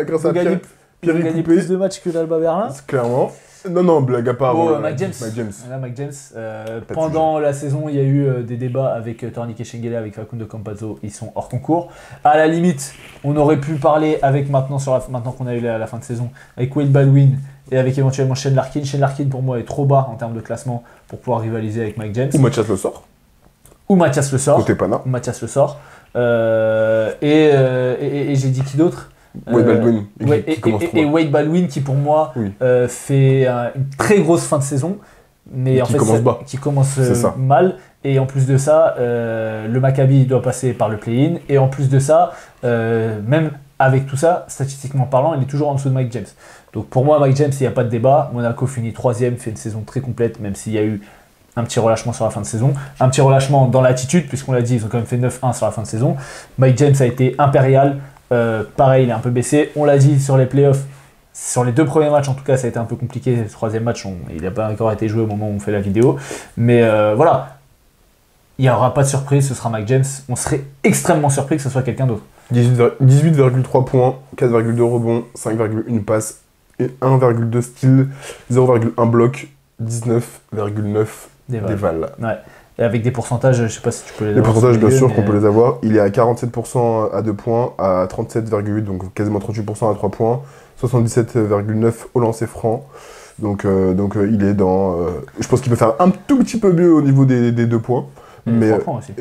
Grâce à Pierre Vous gagnez plus de matchs que l'Alba Berlin. Clairement. Non, blague à part. Mike James. Là, Mike James. Pendant la saison, il y a eu des débats avec Tornique Shengelia, avec Facundo Campazzo. Ils sont hors concours. À la limite, on aurait pu parler avec maintenant qu'on a eu la fin de saison, avec Wade Baldwin et avec éventuellement Shane Larkin. Shane Larkin, pour moi, est trop bas en termes de classement pour pouvoir rivaliser avec Mike James. Ou Mathias Le Sort. Côté Pana. Mathias Le Sort. Et j'ai dit qui d'autre? Wade Baldwin. Et Wade Baldwin qui pour moi fait une très grosse fin de saison, mais en fait qui commence mal. Et en plus de ça, le Maccabi doit passer par le play-in. Et en plus de ça, même avec tout ça, statistiquement parlant, il est toujours en dessous de Mike James. Donc pour moi, Mike James, il n'y a pas de débat. Monaco finit 3e, fait une saison très complète, même s'il y a eu un petit relâchement sur la fin de saison, un petit relâchement dans l'attitude, puisqu'on l'a dit, ils ont quand même fait 9-1 sur la fin de saison. Mike James a été impérial, pareil, il est un peu baissé. On l'a dit sur les playoffs, sur les 2 premiers matchs en tout cas, ça a été un peu compliqué. Le 3e match, il n'a pas encore été joué au moment où on fait la vidéo. Mais voilà, il n'y aura pas de surprise, ce sera Mike James. On serait extrêmement surpris que ce soit quelqu'un d'autre. 18,3 points, 4,2 rebonds, 5,1 passes, et 1,2 steals, 0,1 bloc, 19,9 déval. Ouais. Et avec des pourcentages, je sais pas si tu peux les avoir. Les pourcentages, bien sûr, qu'on peut les avoir. Il est à 47% à 2 points, à 37,8, donc quasiment 38% à 3 points, 77,9 au lancer franc. Donc il est dans. Je pense qu'il peut faire un tout petit peu mieux au niveau des 2 points. Mais 3 points aussi.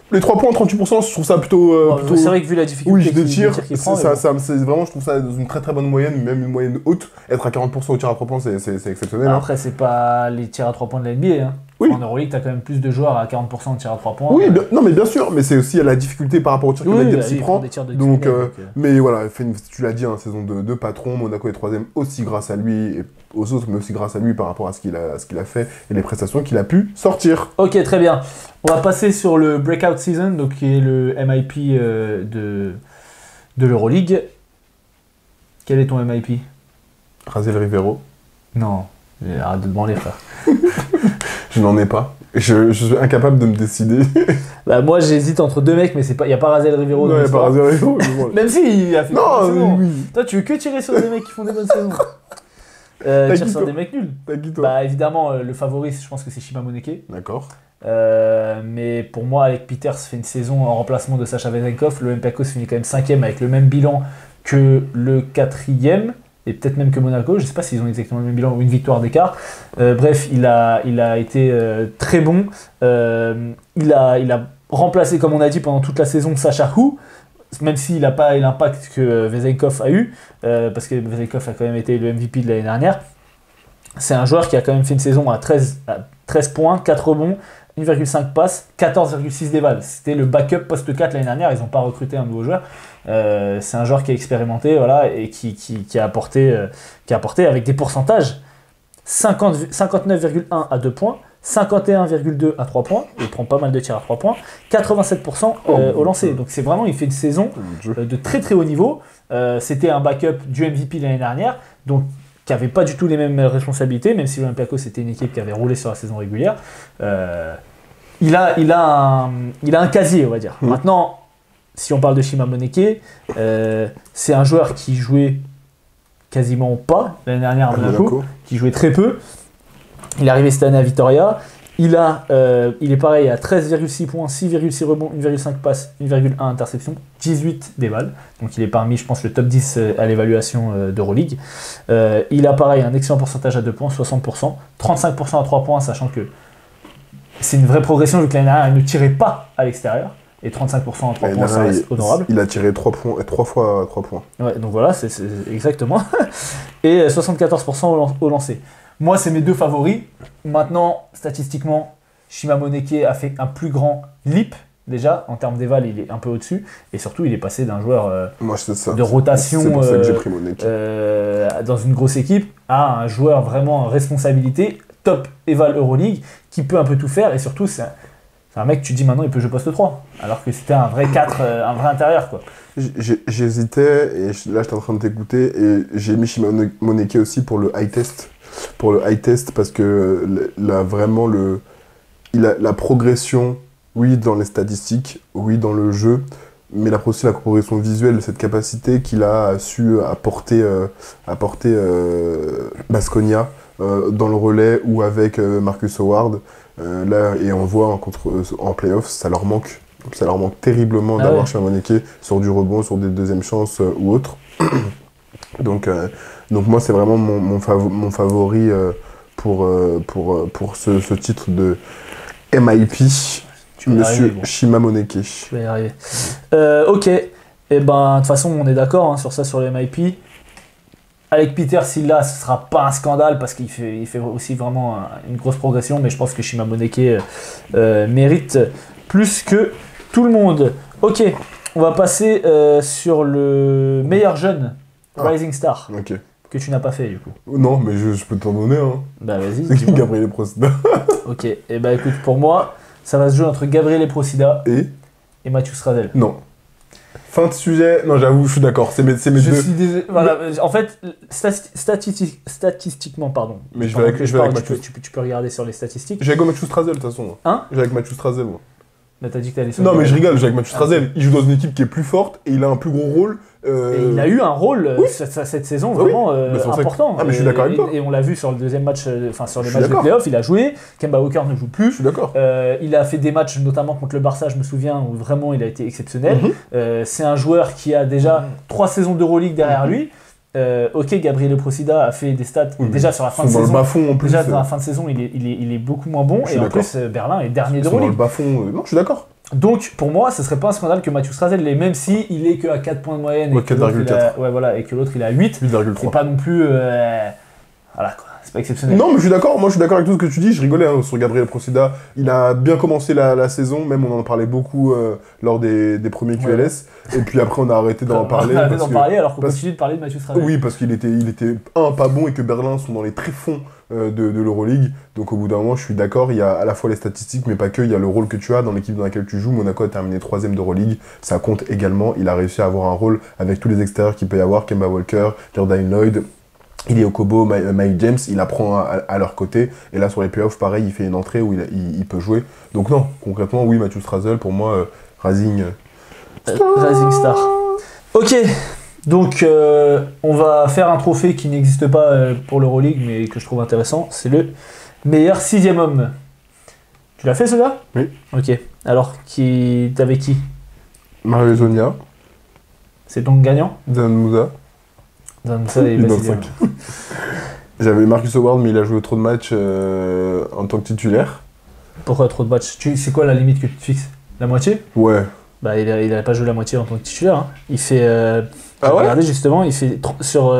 Les 3 points, 38%, je trouve ça plutôt. C'est vrai que vu la difficulté des tirs, qu'il prend, vraiment, je trouve ça dans une très très bonne moyenne, même une moyenne haute. Être à 40% au tir à 3 points, c'est exceptionnel. Après, c'est pas les tirs à 3 points de la NBA. Hein. Oui. En Euroleague, t'as quand même plus de joueurs à 40% de tirs à 3 points. Oui, non, mais bien sûr, mais c'est aussi à la difficulté par rapport au tir que Mike James s'y prend. Donc, mais voilà, tu l'as dit, saison de patron, Monaco est 3e aussi grâce à lui et aux autres, mais aussi grâce à lui par rapport à ce qu'il a fait et les prestations qu'il a pu sortir. Ok, très bien. On va passer sur le Breakout Season, donc qui est le MIP de l'Euroleague. Quel est ton MIP? Razel Rivero. Non, arrête de demander, frère. Je n'en ai pas. Je suis incapable de me décider. Bah moi j'hésite entre 2 mecs, mais il n'y a pas Razel Rivero. Non, il n'y a pas Razel Rivero. Même si il a fait une bonne saison. Oui. Toi tu veux que tirer sur des mecs qui font des bonnes saisons. Tire sur des mecs nuls. T'as qui toi? Bah évidemment le favori je pense que c'est Shima Moneke. D'accord. Mais pour moi Alec Peters fait une saison en remplacement de Sasha Vezenkov. Le Olympiakos finit quand même 5e avec le même bilan que le 4e. Et peut-être même que Monaco, je ne sais pas s'ils ont exactement le même bilan ou une victoire d'écart. Bref, il a été très bon. Il a remplacé, comme on a dit, pendant toute la saison Sacha Hu, même s'il n'a pas l'impact que Vezenkov a eu, parce que Vezenkov a quand même été le MVP de l'année dernière. C'est un joueur qui a quand même fait une saison à 13 points, 4 rebonds, 1,5 passes, 14,6 déval. C'était le backup poste 4 l'année dernière, ils n'ont pas recruté un nouveau joueur. C'est un joueur qui a expérimenté, voilà, et qui a apporté avec des pourcentages 59,1 à 2 points, 51,2 à 3 points, il prend pas mal de tirs à 3 points, 87% au lancer. Donc c'est vraiment, il fait une saison de très très haut niveau. C'était un backup du MVP l'année dernière, donc qui n'avait pas du tout les mêmes responsabilités, même si l'Olympiakos c'était une équipe qui avait roulé sur la saison régulière. Il a un casier, on va dire. Maintenant, si on parle de Shima Moneke, c'est un joueur qui jouait quasiment pas l'année dernière à Monaco, qui jouait très peu. Il est arrivé cette année à Vitoria. Il est pareil à 13,6 points, 6,6 rebonds, 1,5 passes, 1,1 interception, 18 déval. Donc il est parmi, je pense, le top 10 à l'évaluation d'Euroleague. Il a pareil un excellent pourcentage à 2 points, 60%, 35% à 3 points, sachant que c'est une vraie progression vu que l'année dernière, il ne tirait pas à l'extérieur. Et 35% à 3 points, ça reste honorable. Il a tiré 3 fois 3 points. Ouais, donc voilà, c'est exactement. Et 74% au lancer. Moi, c'est mes 2 favoris. Maintenant, statistiquement, Shima Moneke a fait un plus grand leap. Déjà, en termes d'éval, il est un peu au-dessus. Et surtout, il est passé d'un joueur de rotation c'est pour ça que j'ai pris Moneke. Dans une grosse équipe à un joueur vraiment en responsabilité, top éval Euroleague, qui peut un peu tout faire. Et surtout, c'est un mec, tu te dis maintenant, il peut jouer poste 3. Alors que c'était un vrai 4, un vrai intérieur, quoi. J'hésitais, et là, j'étais en train de t'écouter, et j'ai mis Shima Moneke aussi pour le high test. Pour le high test, parce que là, vraiment, la progression, oui, dans les statistiques, oui, dans le jeu, mais il a aussi la progression visuelle, cette capacité qu'il a su apporter Baskonia dans le relais ou avec Marcus Howard. Là, et on voit en playoff, ça leur manque. Ça leur manque terriblement d'avoir Chimamoneke sur du rebond, sur des deuxièmes chances ou autres. Donc moi, c'est vraiment mon favori pour ce titre de MIP. Monsieur Chimamoneke. Je vais y arriver. Ok. Et ben, de toute façon, on est d'accord hein, sur ça, sur les MIP. Avec Peter Silla, ce sera pas un scandale parce qu'il fait aussi vraiment une grosse progression, mais je pense que Chimamoneke mérite plus que tout le monde. Ok, on va passer sur le meilleur jeune Rising Star. Ok. Que tu n'as pas fait du coup. Non, mais je peux t'en donner. Hein. Bah vas-y. C'est qui Gabriel Procida? Ok, et bah écoute, pour moi, ça va se jouer entre Gabriel Procida et Mathieu Strazel. Non. Fin de sujet. Non, j'avoue, je suis d'accord. C'est mes deux. Suis désolé. Voilà, en fait, statistiquement, pardon. Mais je vais avec Mathieu. Tu peux regarder sur les statistiques. J'ai avec Mathieu Strazel, de toute façon. Hein? J'ai avec Mathieu Strazel, moi. Bah t'as dit que t'allais sur. Non, mais je rigole, j'ai avec Mathieu Strazel. Il joue dans une équipe qui est plus forte et il a un plus gros rôle. Et il a eu un rôle cette saison vraiment important. Ah, mais je suis d'accord avec toi. Et on l'a vu sur le deuxième match, sur les matchs de playoff, il a joué. Kemba Walker ne joue plus. Je suis d'accord. Il a fait des matchs, notamment contre le Barça, je me souviens, où vraiment il a été exceptionnel. C'est un joueur qui a déjà 3 saisons d'Euroleague derrière lui. Ok, Gabriel Procida a fait des stats déjà sur la fin de saison. Dans le bas-fond en plus. Déjà dans la fin de saison, il est beaucoup moins bon. Et en plus, Berlin est dernier d'Euroleague. Dans le bas-fond, non, je suis d'accord. Donc, pour moi, ce serait pas un scandale que Mathieu Strazel l'ait, même si il est que à 4 points de moyenne et que l'autre il a 8. 8,3. C'est pas non plus. Voilà quoi, c'est pas exceptionnel. Non, mais je suis d'accord, moi je suis d'accord avec tout ce que tu dis. Je rigolais sur Gabriel Procida. Il a bien commencé la saison, même on en parlait beaucoup lors des premiers QLS. Et puis après, on a arrêté d'en parler. On a arrêté d'en parler alors qu'on continue de parler de Mathieu Strazel. Oui, parce qu'il était pas bon et que Berlin sont dans les tréfonds de l'Euroleague. Donc au bout d'un moment, je suis d'accord, il y a à la fois les statistiques, mais pas que, il y a le rôle que tu as dans l'équipe dans laquelle tu joues. Monaco a terminé 3ème d'Euroleague, ça compte également. Il a réussi à avoir un rôle avec tous les extérieurs qu'il peut y avoir, Kemba Walker, Jordan Lloyd, il est au Kobo, Mike James, il apprend à leur côté. Et là, sur les playoffs, pareil, il fait une entrée où il peut jouer. Donc non, concrètement, oui, Mathieu Strazel, pour moi, Rising Star. Ok, donc on va faire un trophée qui n'existe pas pour l'Euroleague, mais que je trouve intéressant. C'est le meilleur 6e homme. Tu l'as fait, ce gars? Oui. Ok, alors t'avais qui? Mario Zonia. C'est donc gagnant? Dan Moussa. Il est 5. J'avais Marcus Howard, mais il a joué trop de matchs en tant que titulaire. Pourquoi trop de matchs? C'est quoi la limite que tu te fixes? La moitié? Ouais. Bah il a pas joué la moitié en tant que titulaire. Hein. Il fait... regardez justement, il fait sur...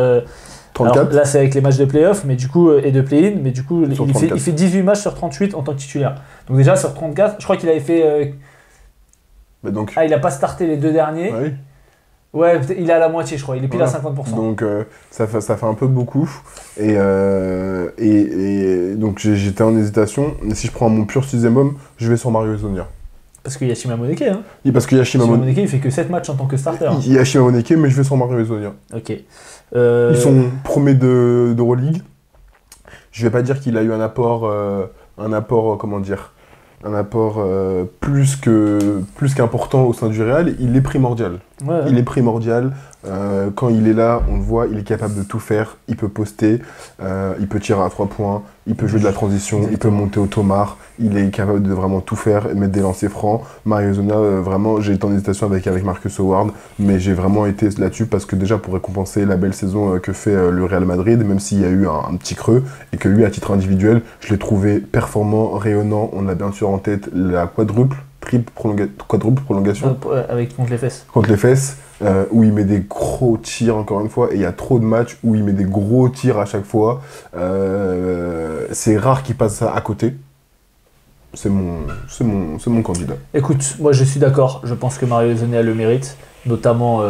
34. Alors, là c'est avec les matchs de play-off mais du coup, et de play-in, mais du coup il fait 18 matchs sur 38 en tant que titulaire. Donc déjà sur 34, je crois qu'il avait fait... donc... Ah, il a pas starté les 2 derniers. Oui. Ouais, il est à la moitié, je crois. Il est pile à 50%. Donc, ça fait un peu beaucoup. Et donc, j'étais en hésitation. Mais si je prends mon pur 6e homme, je vais sur Mario Zonia. Parce qu'il y a Chimamoneke, hein. Oui, parce qu'il y a Chimamoneke, il fait que 7 matchs en tant que starter. Il y a Chimamoneke, mais je vais sur Mario Zonia. Ok. Ils sont premiers d'Euroleague. Je vais pas dire qu'il a eu un apport, comment dire, un apport plus qu'important au sein du Real. Il est primordial. Ouais. Il est primordial. Quand il est là, on le voit, il est capable de tout faire. Il peut poster, il peut tirer à 3 points, il peut jouer de la transition, il peut monter au tomar. Il est capable de vraiment tout faire et mettre des lancers francs. Mario Zona, vraiment, j'ai été en hésitation avec Marcus Howard, mais j'ai vraiment été là-dessus parce que déjà pour récompenser la belle saison que fait le Real Madrid, même s'il y a eu un petit creux, et que lui, à titre individuel, je l'ai trouvé performant, rayonnant. On a bien sûr en tête la quadruple prolongation. Contre les fesses. Contre les fesses, où il met des gros tirs encore une fois, et il y a trop de matchs où il met des gros tirs à chaque fois. C'est rare qu'il passe ça à côté. C'est mon candidat. Écoute, moi je suis d'accord, je pense que Mario Zonia le mérite, notamment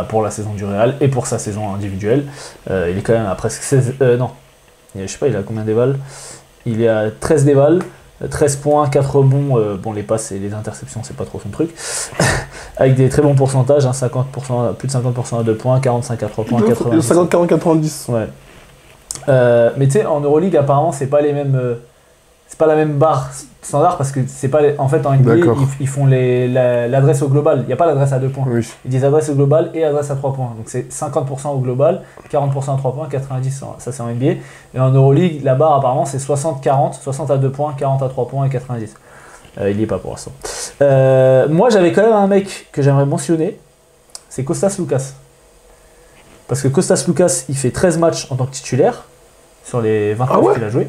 pour la saison du Real et pour sa saison individuelle. Il est quand même à presque 16... non, je sais pas, il a combien d'évals? Il est à 13 d'évals. 13 points, 4 rebonds, bon les passes et les interceptions c'est pas trop son truc, avec des très bons pourcentages, hein, 50%, plus de 50% à 2 points, 45 à 3 points, 90. 50, 40, 90. Ouais. Mais tu sais, en Euroleague apparemment c'est pas les mêmes c'est pas la même barre standard parce que c'est pas en fait en NBA ils font l'adresse au global. Il n'y a pas l'adresse à 2 points. Oui. Ils disent adresse au global et adresse à 3 points. Donc c'est 50% au global, 40% à 3 points, 90% ça c'est en NBA. Et en Euroleague, la barre apparemment c'est 60-40, 60 à 2 points, 40 à 3 points et 90. Il n'y est pas pour l'instant. Moi j'avais quand même un mec que j'aimerais mentionner, c'est Kostas Loukas. Parce que Kostas Loukas il fait 13 matchs en tant que titulaire sur les 20 matchs qu'il a joué.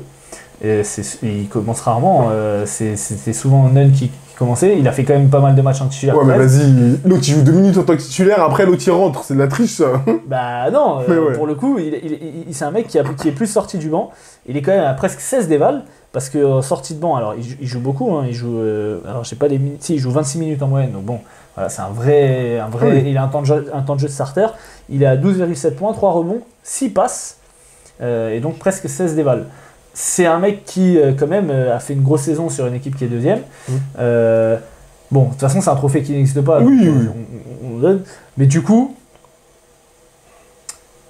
Et il commence rarement, c'était souvent Nunn qui commençait, il a fait quand même pas mal de matchs en titulaire. Ouais mais vas-y, l'autre il joue 2 minutes en tant que titulaire, après l'autre il rentre, c'est de la triche ça. Bah non, pour le coup, c'est un mec qui est plus sorti du banc, il est quand même à presque 16 dévals, parce que sorti de banc, alors il joue beaucoup, hein, il joue, alors je sais pas les minutes, si il joue 26 minutes en moyenne, donc bon, voilà, c'est un vrai il a un temps de jeu de starter, il est à 12,7 points, 3 rebonds, 6 passes, et donc presque 16 dévals. C'est un mec qui, quand même, a fait une grosse saison sur une équipe qui est deuxième. Bon, de toute façon, c'est un trophée qui n'existe pas. Oui, donc, on donne. Mais du coup,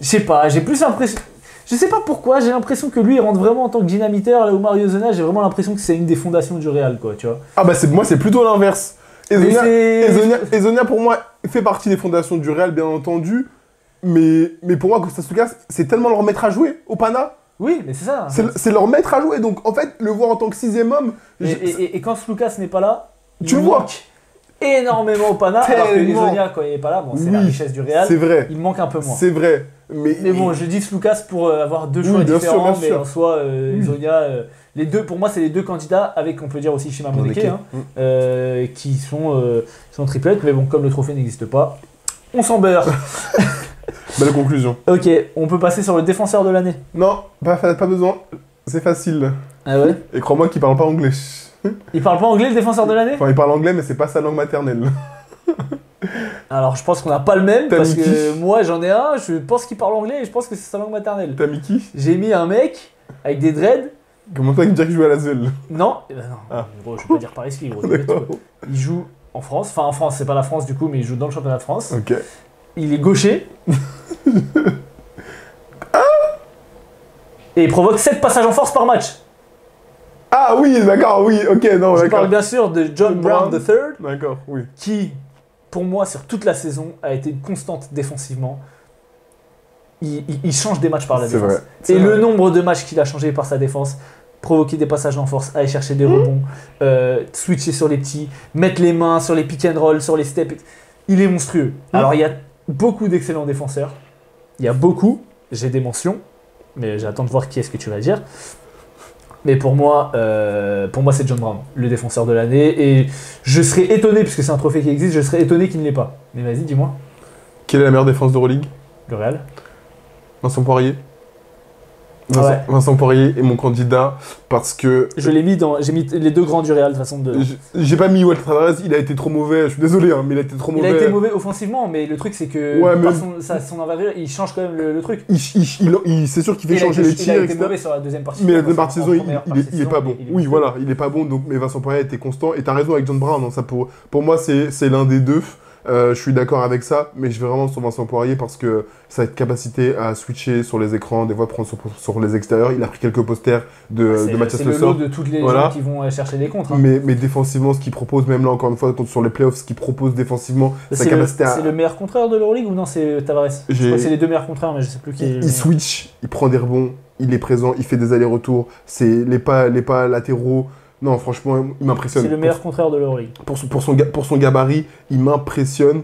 je sais pas, j'ai plus l'impression... Je sais pas pourquoi, j'ai l'impression que lui, il rentre vraiment en tant que dynamiteur. Là où Mario Zona, j'ai vraiment l'impression que c'est une des fondations du Real, quoi, tu vois. Ah bah moi, c'est plutôt l'inverse. Ezonia, pour moi, fait partie des fondations du Real, bien entendu. Mais pour moi, Kostas Loukas, c'est tellement leur mettre à jouer au Pana. Oui, mais c'est ça. C'est leur maître à jouer, donc en fait, le voir en tant que 6ème homme... Et quand Loukas n'est pas là, tu le vois énormément au Pana, alors que Ezonia, quand il n'est pas là, bon, c'est la richesse du Real, c'est vrai. Il manque un peu moins. C'est vrai. Mais bon, je dis Loukas pour avoir deux choix différents, mais en soi, Ezonia... les deux, pour moi, c'est les deux candidats, avec, on peut dire aussi Shima Moneke, qui sont triplettes, mais bon, comme le trophée n'existe pas, on s'en beurre. Belle conclusion. Ok, on peut passer sur le défenseur de l'année. Non, pas besoin. C'est facile. Ah ouais. Et crois-moi qu'il parle pas anglais. Il parle pas anglais, le défenseur de l'année ? Enfin, il parle anglais, mais c'est pas sa langue maternelle. Alors, je pense qu'on n'a pas le même, parce que moi, j'en ai un, je pense qu'il parle anglais et je pense que c'est sa langue maternelle. T'as mis qui ? J'ai mis un mec avec des dreads. Comment ça, il me dit qu'il joue à la Zelle ? Non, gros, je vais pas dire par ici, gros. Il joue en France, enfin en France, c'est pas la France du coup, mais il joue dans le championnat de France. Ok. Il est gaucher. Et il provoque 7 passages en force par match. Ah oui, d'accord, oui, ok, non, Je parle bien sûr de John Brown III. D'accord, oui. Qui, pour moi, sur toute la saison, a été une constante défensivement. Il change des matchs par la défense. Vrai. Et le nombre de matchs qu'il a changé par sa défense, provoquer des passages en force, aller chercher des rebonds, switcher sur les petits, mettre les mains sur les pick and roll, sur les steps, il est monstrueux. Alors il y a beaucoup d'excellents défenseurs. Il y a beaucoup, j'ai des mentions, mais j'attends de voir qui est-ce que tu vas dire. Mais pour moi c'est John Brown, le défenseur de l'année. Et je serais étonné, puisque c'est un trophée qui existe, je serais étonné qu'il ne l'ait pas. Mais vas-y, dis-moi. Quelle est la meilleure défense d'Euroleague ? Le Real. Vincent Poirier. Ouais. Vincent Poirier est mon candidat parce que... J'ai mis les deux grands du Real de façon de... J'ai pas mis Walter Tavares, il a été trop mauvais, je suis désolé, hein, mais il a été trop mauvais. Il a été mauvais offensivement, mais le truc c'est que son envergure, il change quand même le truc. C'est sûr qu'il fait changer les tirs, il a été mauvais sur la deuxième partie. Mais la deuxième partie de saison, il est pas bon. Oui, voilà, il est pas bon, donc, mais Vincent Poirier a été constant. Et t'as raison avec John Brown, hein, ça pour moi c'est l'un des deux. Je suis d'accord avec ça, mais je vais vraiment sur Vincent Poirier parce que sa capacité à switcher sur les écrans, des fois prendre sur les extérieurs. Il a pris quelques posters de Mathias Le Sort. C'est le lot de toutes les gens qui vont chercher des contres. Hein. Mais défensivement, ce qu'il propose, même là encore une fois, sur les playoffs, ce qu'il propose défensivement, sa capacité à... C'est le meilleur contreur de l'Euroleague ou non, c'est Tavares ? Je crois que c'est les deux meilleurs contreurs, mais je sais plus qui... Il switch, il prend des rebonds, il est présent, il fait des allers-retours, c'est les pas latéraux. Non, franchement, il m'impressionne. C'est le meilleur contreur de l'Euroleague. Pour son gabarit, il m'impressionne.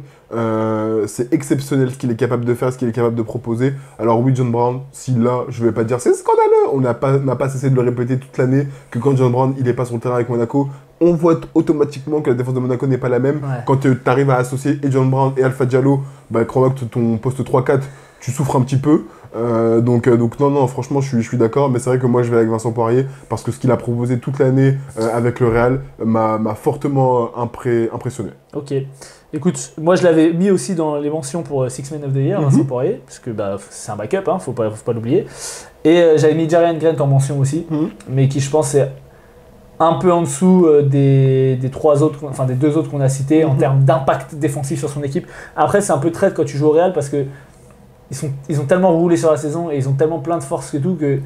C'est exceptionnel ce qu'il est capable de faire, ce qu'il est capable de proposer. Alors oui, John Brown, si là, je vais pas dire c'est scandaleux. On n'a pas cessé de le répéter toute l'année que quand John Brown, il est pas sur le terrain avec Monaco, on voit automatiquement que la défense de Monaco n'est pas la même. Ouais. Quand tu arrives à associer et John Brown et Alpha Diallo, bah, crois-moi que ton poste 3-4, tu souffres un petit peu. Donc non, franchement, je suis d'accord, mais c'est vrai que moi, je vais avec Vincent Poirier, parce que ce qu'il a proposé toute l'année avec le Real m'a fortement impressionné. Ok. Écoute, moi, je l'avais mis aussi dans les mentions pour Six Men of the Year, Vincent Poirier, parce que c'est un backup, hein, faut pas l'oublier. Et j'avais mis Jerian Grant en mention aussi, mais qui, je pense, est un peu en dessous des deux autres qu'on a cités en termes d'impact défensif sur son équipe. Après, c'est un peu traite quand tu joues au Real, parce que ils ont tellement roulé sur la saison et ils ont tellement plein de force et tout que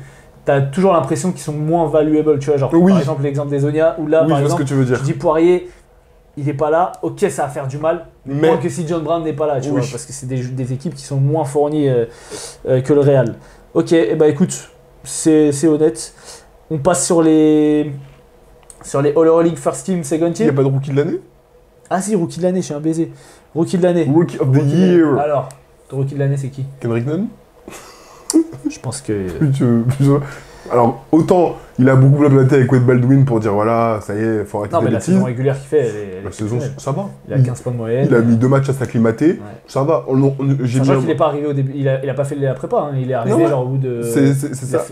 t'as toujours l'impression qu'ils sont moins valuable, tu vois, genre Oui. par exemple l'exemple des Zonia, où là Oui, par je vois ce exemple, que tu veux dire. tu dis Poirier, il est pas là, ok ça va faire du mal, Mais moins que si John Brown n'est pas là, tu Oui. vois, parce que c'est des équipes qui sont moins fournies que le Real. Ok, et bah écoute, c'est honnête. On passe sur les All-League First Team, Second il n'y a Team. pas de rookie de l'année? Ah si, Rookie de l'année, je suis un baiser. Rookie de l'année. Rookie of the Rookie de l'année. year. Alors, ton Rookie de l'année c'est qui? Kendrick Nunn. Je pense que... Alors, autant il a beaucoup blablaté avec Wade Baldwin pour dire voilà, ça y est, faut arrêter Non les mais la bêtises. saison régulière qu'il fait, elle est La saison, exceptionnelle. ça va. Il a 15 points de moyenne. Il a mis 2 matchs à s'acclimater, Ouais. ça va. J'ai Sachant mis qu'il n'est pas arrivé au début, il a pas fait la prépa, hein. Il est arrivé Non, ouais. genre au bout de... C'est il, ça.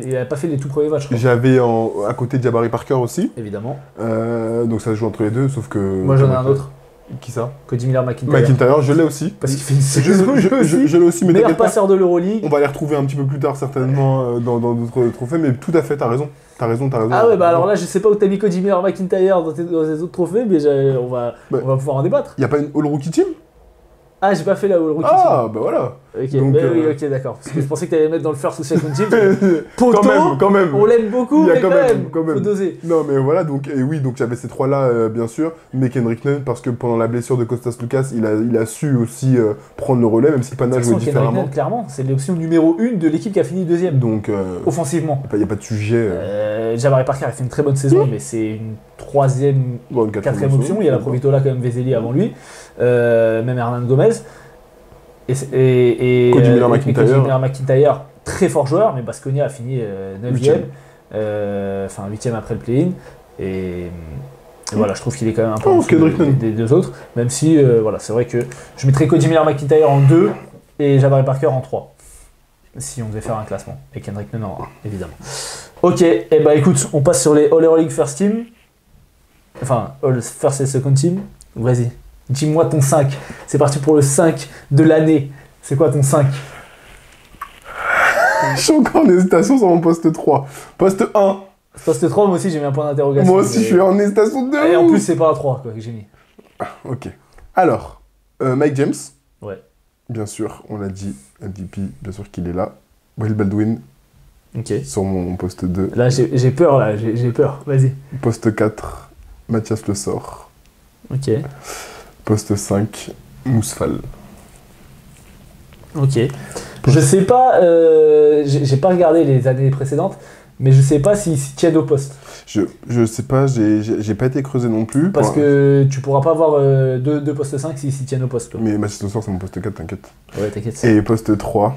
il a pas fait les tout premiers matchs, je crois. J'avais à côté Jabari Parker aussi, Évidemment. donc ça se joue entre les deux, sauf que... Moi j'en ai un autre, Qui ça? Cody Miller McIntyre. McIntyre, je l'ai aussi. Parce qu'il fait une saison Je l'ai aussi, mais meilleur t'inquiète pas, passeur de l'Euroleague. on va les retrouver un petit peu plus tard certainement dans d'autres trophées, mais tout à fait, t'as raison. T'as raison. Ah ouais, bah alors là, je sais pas où t'as mis Cody Miller McIntyre dans tes autres trophées, mais on va pouvoir en débattre. Y a pas une All-Rookie Team? Ah, j'ai pas fait la Rookie Ah, bah voilà. Team. Ok, donc, bah oui, ok, d'accord. Parce que je pensais que t'allais mettre dans le first ou second team. Poto, Quand même. on l'aime beaucoup, Il y a mais quand même. faut doser. Non, mais voilà, donc, et oui, donc j'avais ces trois-là, bien sûr, mais Kendrick Nunn, parce que pendant la blessure de Kostas Lucas, il a su aussi prendre le relais, même si le De panache toute jouait façon, Kendrick différemment. Nunn, clairement, c'est l'option numéro 1 de l'équipe qui a fini deuxième. Donc, Offensivement. il n'y a pas de sujet. Jabari Parker a fait une très bonne saison, mais c'est une troisième, Bon, une quatrième option. Il y a la Provitola quand même, Veseli avant lui, même Hernan Gomez. Et Cody Miller McIntyre. Cody Miller McIntyre, très fort joueur, mais Baskonia a fini 9ème, enfin 8ème après le play-in. Et voilà, je trouve qu'il est quand même un peu en dessous des deux autres, même si voilà, c'est vrai que je mettrais Cody Miller McIntyre en 2 et Jabari Parker en 3. Si on devait faire un classement. Et Kendrick Nunn en 1, évidemment. Ok, et bah écoute, on passe sur les All-League First Team. Enfin, All First et Second Team. Vas-y, dis-moi ton 5. C'est parti pour le 5 de l'année. C'est quoi ton 5? Je suis encore en hésitation sur mon poste 3. Poste 1. Poste 3, moi aussi j'ai mis un point d'interrogation. Moi aussi, je suis en hésitation de Et en plus, c'est pas un 3 quoi, que j'ai mis. Ok. Alors, Mike James. Ouais. Bien sûr, on l'a dit, MVP, bien sûr qu'il est là. Will Baldwin, Ok. sur mon poste 2. Là, j'ai peur, là, j'ai peur. Vas-y. Poste 4, Mathias Le Sort. Ok. Poste 5, Mousfal. Ok. Je sais pas, j'ai pas regardé les années précédentes, mais je sais pas s'ils tiennent au poste. Je sais pas, j'ai pas été creusé non plus. Parce que tu pourras pas avoir deux postes 5 s'ils tiennent au poste. Toi. Mais Mathias Le Sort, c'est mon poste 4, t'inquiète. Ouais, t'inquiète. Et poste 3.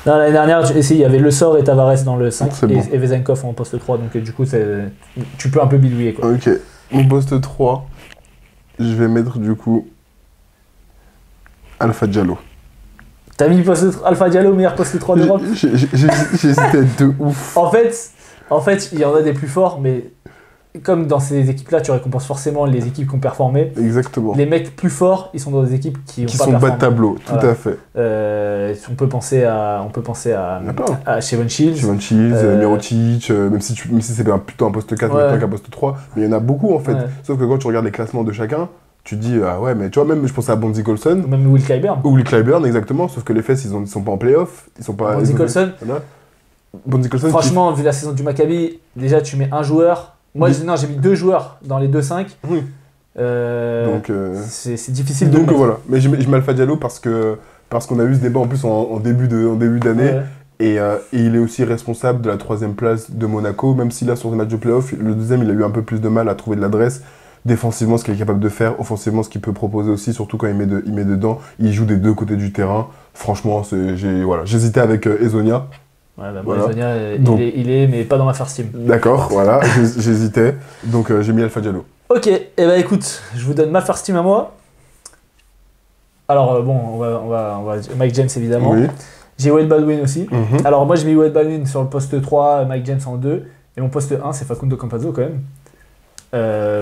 Non, l'année dernière, il y avait Le Sort et Tavares dans le 5 C'est bon. et Vezenkov en poste 3, donc du coup, tu peux un peu bidouiller quoi. Ok, mon poste 3, je vais mettre du coup Alpha Diallo. T'as mis Alpha Diallo, meilleur poste 3 d'Europe. J'hésitais de ouf. En fait, il y en a des plus forts, mais comme dans ces équipes-là, tu récompenses forcément les équipes qui ont performé. Exactement. Les mecs plus forts, ils sont dans des équipes qui Qui ont pas sont bas performé. de tableau, tout Voilà. à fait. On peut penser à Il y en a plein. Shevon Shields. Shevon Shields, Mirotic, même si c'est plutôt un poste 4 Ouais. qu'un poste 3, mais il y en a beaucoup en fait. Ouais. Sauf que quand tu regardes les classements de chacun, tu te dis, ah ouais, mais tu vois, même je pensais à Bonzi Colson, Même Will Clyburn. ou Will Clyburn, exactement, sauf que les Fesses, ils sont pas en playoff, ils sont pas... Bonzi ils ont- Colson, Voilà. Bonzi Colson, franchement, vu la saison du Maccabi, déjà tu mets un joueur. Moi, Oui. j'ai mis 2 joueurs dans les 2-5. Oui. Euh, Donc, c'est difficile de. donc mettre. voilà. Mais je mets Alpha Diallo parce qu'on a eu ce débat en plus en début d'année. Ouais. Et il est aussi responsable de la 3ème place de Monaco, même si là, sur le match de playoff, le deuxième, il a eu un peu plus de mal à trouver de l'adresse. Défensivement, ce qu'il est capable de faire, offensivement, ce qu'il peut proposer aussi, surtout quand il met dedans. Il joue des deux côtés du terrain. Franchement, j'hésitais avec Ezonia. Ouais, bah, Voilà. Sonia, Donc- il est, mais pas dans ma first team. D'accord, voilà, j'hésitais. Donc j'ai mis Alpha Diallo. Ok, et bah écoute, je vous donne ma first team à moi. Alors bon, on va Mike James évidemment. Oui. J'ai Wade Baldwin aussi. Mhm. Alors moi j'ai mis Wade Baldwin sur le poste 3, Mike James en 2. Et mon poste 1 c'est Facundo Campazzo quand même.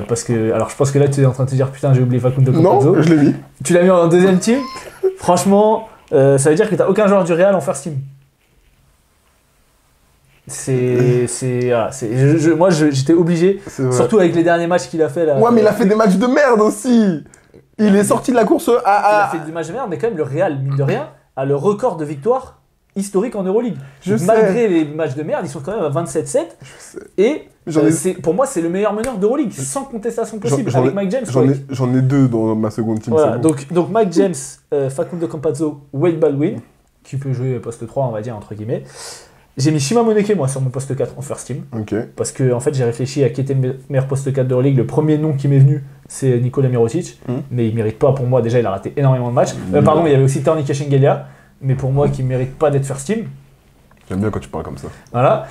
Parce que, alors je pense que là tu es en train de te dire putain j'ai oublié Facundo Campazzo. Non, je l'ai mis. Tu l'as mis en deuxième team. Franchement, ça veut dire que t'as aucun joueur du Real en first team. Moi j'étais obligé, C'est vrai. surtout avec les derniers matchs qu'il a fait là. Ouais, mais il a fait des matchs de merde aussi. Il est sorti de la course Il a fait des matchs de merde, mais quand même, le Real, mine de rien, a le record de victoires historique en Euroleague. Malgré les matchs de merde, ils sont quand même à 27-7. Et pour moi, c'est le meilleur meneur d'Euroleague, sans contestation possible, avec Mike James. J'en ai deux dans ma seconde team. Voilà, bon. donc Mike James, Facundo Campazzo, Wade Baldwin, qui peut jouer poste 3, on va dire, entre guillemets. J'ai mis Shima Moneke, moi, sur mon poste 4 en first team. Okay. Parce que, en fait, j'ai réfléchi à qui était le meilleur poste 4 d'Euroleague. Le premier nom qui m'est venu, c'est Nikola Mirotic. Mais il ne mérite pas, pour moi, déjà, il a raté énormément de matchs. Pardon, il y avait aussi Tony Kashengelia, mais pour moi, qui ne mérite pas d'être first team. J'aime bien quand tu parles comme ça. Voilà.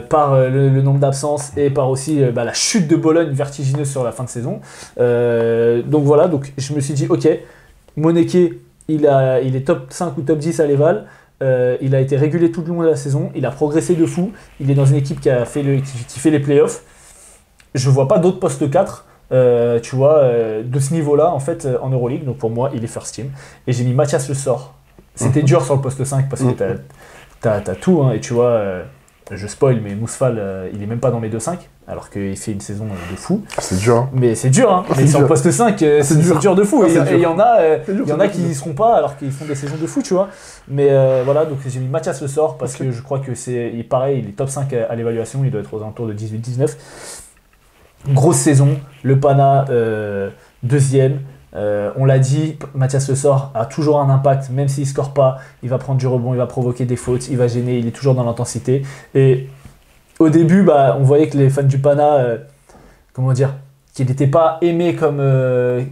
Par le nombre d'absences et par aussi la chute de Bologne vertigineuse sur la fin de saison. Donc voilà, donc je me suis dit, ok, Moneke, il est top 5 ou top 10 à l'Eval. Il a été régulé tout le long de la saison. Il a progressé de fou. Il est dans une équipe qui fait les playoffs. Je vois pas d'autres postes 4. Tu vois, de ce niveau-là, en fait, en Euroleague. Donc pour moi, il est first team. Et j'ai mis Mathias Le Sort. C'était dur sur le poste 5 parce que t'as tout. Hein, et tu vois, je spoil, mais Mousfal, il est même pas dans mes 2-5. Alors qu'il fait une saison de fou. C'est dur. Hein. Mais c'est dur. Hein. Mais sur le poste 5, c'est dur de fou. Et il y en a qui n'y seront pas alors qu'ils font des saisons de fou, tu vois. Mais voilà, donc j'ai mis Mathias Le Sort parce que je crois que c'est pareil, il est top 5 à l'évaluation. Il doit être aux alentours de 18-19. Grosse saison, le Pana deuxième. On l'a dit, Mathias Le Sort a toujours un impact, même s'il ne score pas, il va prendre du rebond, il va provoquer des fautes, il va gêner, il est toujours dans l'intensité. Et au début, on voyait que les fans du Pana, qu'il n'était pas aimé comme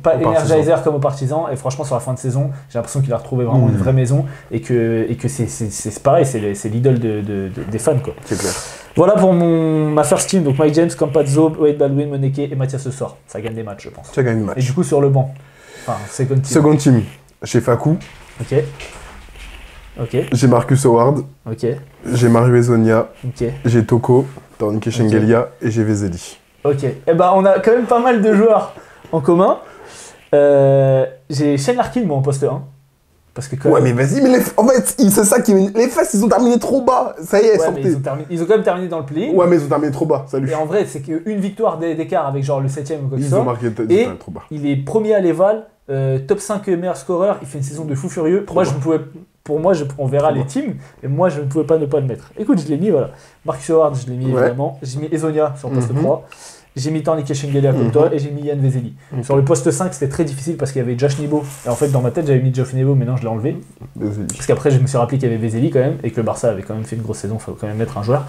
pas energizer comme aux partisans. Et franchement, sur la fin de saison, j'ai l'impression qu'il a retrouvé vraiment une vraie maison et que c'est pareil, c'est l'idole des fans, quoi. C'est clair. Voilà pour ma first team, donc Mike James, Campazzo, Wade Baldwin, Moneke et Mathias Le Sort. Ça gagne des matchs, je pense. Ça gagne des matchs. Et du coup, sur le banc, second team. Second team, chez Fakou. Ok. J'ai Marcus Howard. Ok. J'ai Mario Ezonia. Ok. J'ai Toko, Tony Kashengelia et j'ai Vezeli. Ok. On a quand même pas mal de joueurs en commun. J'ai Shane Larkin, moi, en poste 1. Parce que mais vas-y, mais en fait, c'est ça qui... Les Fesses, ils ont terminé trop bas. Ça y est, sortez. Ils ont quand même terminé dans le play. Ouais, mais ils ont terminé trop bas. Salut. Et en vrai, c'est qu'une victoire d'écart avec genre le 7ème ou quoi que ce soit. Ils ont marqué trop bas. Il est premier à l'Eval, top 5 meilleur scoreur. Il fait une saison de fou furieux. On verra les teams. Et moi, je ne pouvais pas ne pas le mettre. Écoute, je l'ai mis, voilà. Marcus Howard, je l'ai mis évidemment. J'ai mis Ezonia sur poste 3. J'ai mis Tony Kashengelia comme toi et j'ai mis Yann Vezeli. Sur le poste 5, c'était très difficile parce qu'il y avait Josh Nebo. Et en fait, dans ma tête, j'avais mis Josh Nebo, mais non, je l'ai enlevé. Parce qu'après, je me suis rappelé qu'il y avait Vezeli quand même et que le Barça avait quand même fait une grosse saison. Il faut quand même mettre un joueur.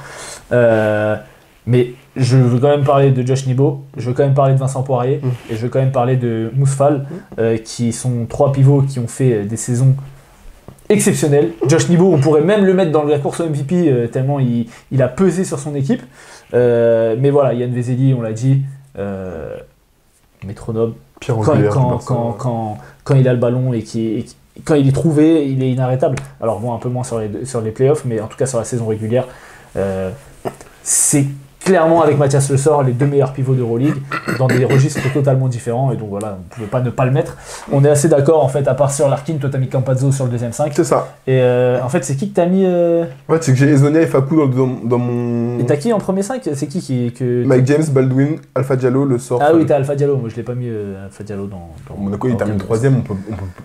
Mais je veux quand même parler de Josh Nebo, je veux quand même parler de Vincent Poirier et je veux quand même parler de Mousfal, qui sont 3 pivots qui ont fait des saisons exceptionnelles. Josh Nebo, on pourrait même le mettre dans la course au MVP tellement il a pesé sur son équipe. Mais voilà, Yann Vezeli, on l'a dit, métronome. Quand il a le ballon et quand il est trouvé, il est inarrêtable. Alors bon, un peu moins sur les playoffs, mais en tout cas sur la saison régulière, c'est clairement avec Mathias Le Sort les 2 meilleurs pivots d'Euroleague dans des registres totalement différents, et donc voilà, on ne pouvait pas ne pas le mettre. On est assez d'accord en fait, à part sur Larkin, toi t'as mis Campazzo sur le deuxième 5. C'est ça. Et en fait, c'est qui que t'as mis Ouais, c'est que j'ai Ezonia et Fakou dans mon... Et t'as qui en premier 5? C'est qui que... Mike James, Baldwin, Alpha Diallo, Le Sort. Ah oui, t'as Alpha Diallo, moi je l'ai pas mis Alpha Diallo dans Monaco, il termine 3ème,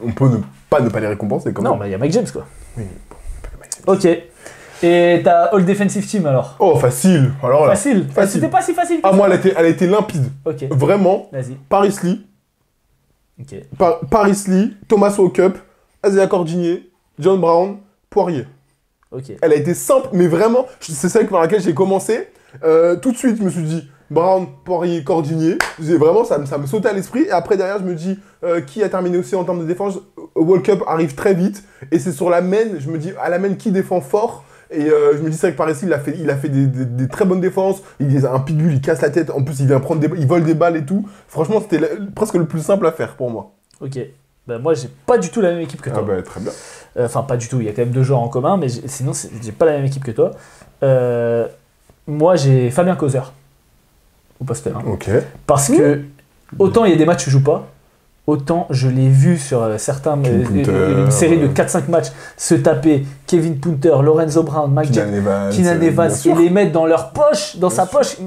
on peut ne pas les récompenser quand même. Non, il y a Mike James quoi. Oui, bon, ok. Et t'as All Defensive Team alors? Oh, facile. Alors là, facile. C'était pas si facile que ça. ça. Moi, elle était limpide. Ok. Vraiment. Vas-y. Paris Lee. Ok. Paris Lee, Thomas Walkup, Asia Cordinier, John Brown, Poirier. Ok. Elle a été simple, mais vraiment, c'est celle par laquelle j'ai commencé. Tout de suite, je me suis dit Brown, Poirier, Cordinier. Vraiment, ça me sautait à l'esprit. Et après, derrière, je me dis qui a terminé aussi en termes de défense. Walkup arrive très vite. Et c'est sur la main, je me dis à la main qui défend fort. Et je me dis, c'est vrai que Paris, il a fait des très bonnes défenses. Il a un pitbull, il casse la tête. En plus, il vient il vole des balles et tout. Franchement, c'était presque le plus simple à faire pour moi. Ok. Moi, j'ai pas du tout la même équipe que toi. Ah bah, très bien. Enfin, pas du tout. Il y a quand même 2 joueurs en commun, mais sinon, j'ai pas la même équipe que toi. Moi, j'ai Fabien Causer au poste 1. Ok. Parce que, autant il y a des matchs que je joue pas, autant je l'ai vu sur certains, une série de 4-5 matchs, se taper Kevin Punter, Lorenzo Brown, Mike James, Keenan Evans, et les mettre dans leur poche, dans sa poche,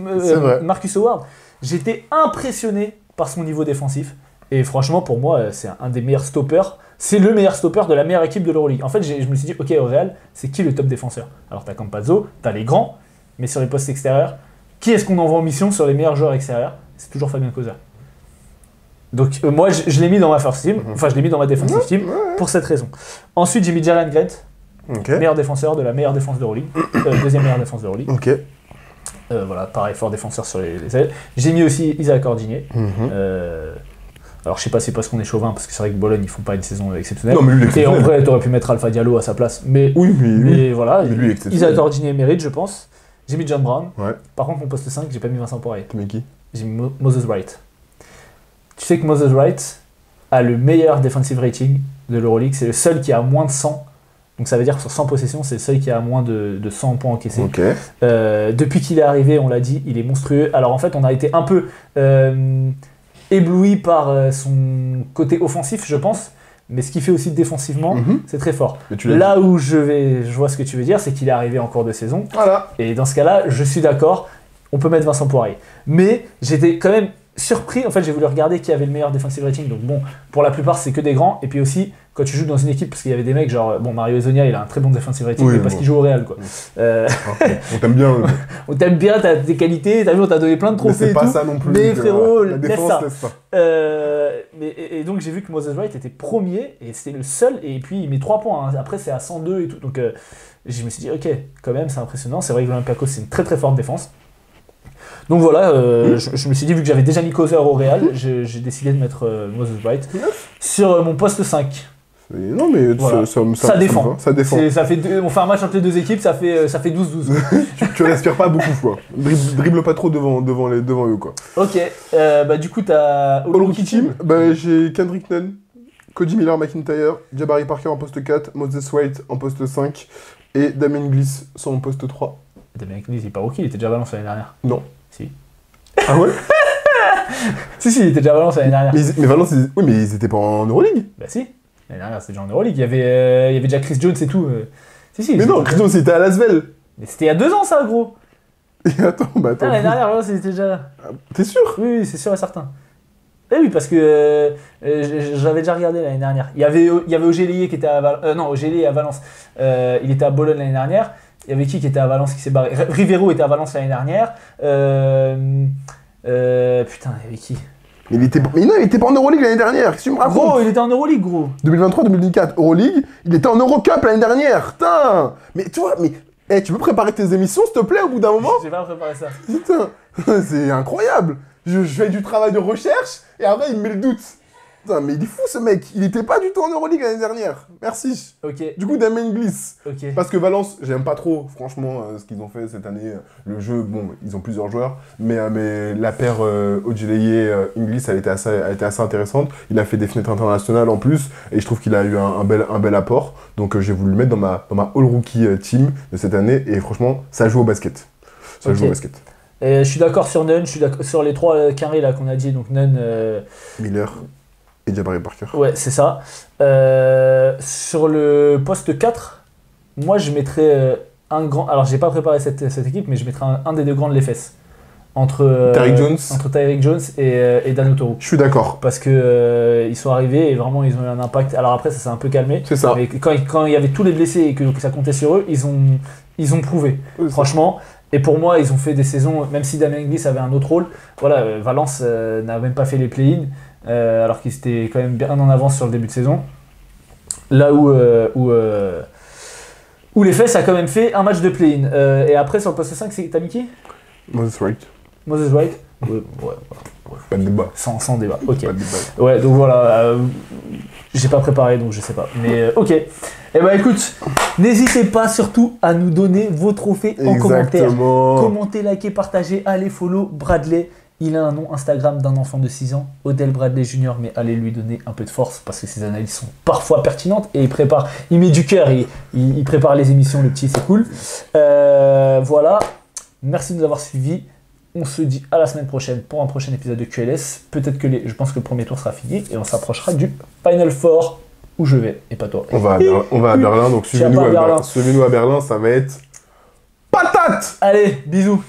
Marcus Howard. J'étais impressionné par son niveau défensif. Et franchement, pour moi, c'est un des meilleurs stoppers. C'est le meilleur stopper de la meilleure équipe de l'Euroleague. En fait, je me suis dit, ok, au Real, c'est qui le top défenseur? Alors, t'as Campazzo, t'as les grands, mais sur les postes extérieurs, qui est-ce qu'on envoie en mission sur les meilleurs joueurs extérieurs? C'est toujours Fabien Causa. Donc, moi, je l'ai mis dans ma first team, enfin, je l'ai mis dans ma defensive team pour cette raison. Ensuite, j'ai mis Jalen Grant, meilleur défenseur de la meilleure défense d'Euroleague, deuxième meilleure défense d'Euroleague. Ok. Voilà, pareil, fort défenseur sur les ailes. J'ai mis aussi Isaac Cordigné. Alors je sais pas si c'est parce qu'on est chauvin, parce que c'est vrai que Bologne ils font pas une saison exceptionnelle. Non, mais lui, et en vrai t'aurais pu mettre Alpha Diallo à sa place. Mais, oui, mais voilà, mais lui, Isaac Cordigné mérite je pense. J'ai mis John Brown. Ouais. Par contre mon poste 5, j'ai pas mis Vincent Poirier. Tu mets qui? J'ai mis Moses Wright. Tu sais que Moses Wright a le meilleur defensive rating de l'Euroleague, c'est le seul qui a moins de 100. Donc ça veut dire que sur 100 possessions, c'est le seul qui a moins de 100 points encaissés. Okay. Depuis qu'il est arrivé, on l'a dit, il est monstrueux. Alors en fait, on a été un peu ébloui par son côté offensif, je pense. Mais ce qu'il fait aussi défensivement, c'est très fort. Là où je vois ce que tu veux dire, c'est qu'il est arrivé en cours de saison. Voilà. Et dans ce cas-là, je suis d'accord, on peut mettre Vincent Poirier. Mais j'étais quand même surpris, en fait j'ai voulu regarder qui avait le meilleur defensive rating, donc bon, pour la plupart c'est que des grands, et puis aussi quand tu joues dans une équipe, parce qu'il y avait des mecs genre, bon Mario Ezonia il a un très bon defensive rating, mais parce qu'il joue au Real quoi. On t'aime bien. On t'aime bien, t'as des qualités, t'as vu on t'a donné plein de trophées mais c'est pas et tout, ça non plus, mais frérot, la défense, laisse ça. Et donc j'ai vu que Moses Wright était premier, et c'était le seul, et puis il met 3 points, hein. Après c'est à 102 et tout, donc je me suis dit ok, quand même c'est impressionnant, c'est vrai que l'Olympiakos c'est une très très forte défense. Donc voilà, je me suis dit, vu que j'avais déjà mis Causeur au Real, j'ai décidé de mettre Moses Wright sur mon poste 5. Non mais voilà. Ça défend. Ça défend. On fait un match entre les deux équipes, ça fait 12-12. tu respires pas beaucoup quoi. Dribble pas trop devant eux quoi. Ok, du coup t'as All-Rookie Team. J'ai Kendrick Nunn, Cody Miller-McIntyre, Jabari Parker en poste 4, Moses Wright en poste 5 et Damien Gliss sur mon poste 3. Damien Gliss il est pas rookie, il était déjà Valence l'année dernière. Non. Si. Ah ouais. Si, il était déjà à Valence l'année dernière. Mais Valence, oui, mais ils étaient pas en Euroleague. Bah si, l'année dernière c'était déjà en Euroleague. Il y avait déjà Chris Jones et tout. Si. Mais non, Chris Jones c'était à Lasvel. Mais c'était il y a 2 ans ça, gros. Et attends. L'année dernière, Valence il était déjà là. T'es sûr? Oui, c'est sûr et certain. Eh oui, parce que j'avais déjà regardé l'année dernière. Il y avait Ogelier qui était à Valence. Non, Ogelier à Valence. Il était à Bologne l'année dernière. Il y avait qui était à Valence qui s'est barré? Rivero était à Valence l'année dernière. Putain, il y avait qui? Mais non, il était pas en Euroleague l'année dernière. Qu'est-ce que tu me racontes? Gros, il était en Euroleague, gros. 2023-2024, Euroleague. Il était en Eurocup l'année dernière. Putain. Mais tu vois, tu peux préparer tes émissions, s'il te plaît, au bout d'un moment? J'ai pas préparé ça. Putain, c'est incroyable. Je fais du travail de recherche et après, il me met le doute. Putain, mais il est fou ce mec, il était pas du tout en Euroleague l'année dernière. Merci. Ok. Du coup, Damien Gliss. Ok. Parce que Valence, j'aime pas trop, franchement, ce qu'ils ont fait cette année. Le jeu, bon, ils ont plusieurs joueurs, mais la paire Ogileye-Inglis, elle était assez intéressante. Il a fait des fenêtres internationales en plus, et je trouve qu'il a eu un bel apport. Donc j'ai voulu le mettre dans ma All-Rookie Team de cette année, et franchement, ça joue au basket. Ça joue au basket. Et je suis d'accord sur Nunn, je suis d'accord sur les 3 carrés là qu'on a dit, donc Nunn... Miller et Jabari Parker. Ouais, c'est ça. Sur le poste 4, moi je mettrais un grand... Alors j'ai pas préparé cette équipe, mais je mettrais un des 2 grands de l'EFS. Entre Tyreek Jones et Dan Oturu. Je suis d'accord. Parce que ils sont arrivés et vraiment ils ont eu un impact. Alors après ça s'est un peu calmé. C'est ça. Mais quand il y avait tous les blessés et que ça comptait sur eux, ils ont prouvé. Oui, franchement. Et pour moi, ils ont fait des saisons, même si Damien Gliss avait un autre rôle, voilà, Valence n'a même pas fait les play-in, alors qu'ils étaient quand même bien en avance sur le début de saison. Là où les Fesses a quand même fait un match de play-in. Et après, sur le poste 5, t'as mis qui? Moses Wright. Moses Wright. Ouais. Pas de débat. Sans débat, ok. Pas de débat. Ouais, donc voilà, j'ai pas préparé, donc je sais pas. Mais ok. Eh ben écoute, n'hésitez pas surtout à nous donner vos trophées en commentaire. Commentez, likez, partagez, allez follow Bradley. Il a un nom Instagram d'un enfant de 6 ans, Odell Bradley Jr., mais allez lui donner un peu de force parce que ses analyses sont parfois pertinentes et il met du cœur, il prépare les émissions, le petit, c'est cool. Voilà, merci de nous avoir suivis. On se dit à la semaine prochaine pour un prochain épisode de QLS. Peut-être que je pense que le premier tour sera fini et on s'approchera du Final Four où je vais et pas toi. On va à Berlin, donc suivez-nous à Berlin, ça va être patate. Allez, bisous.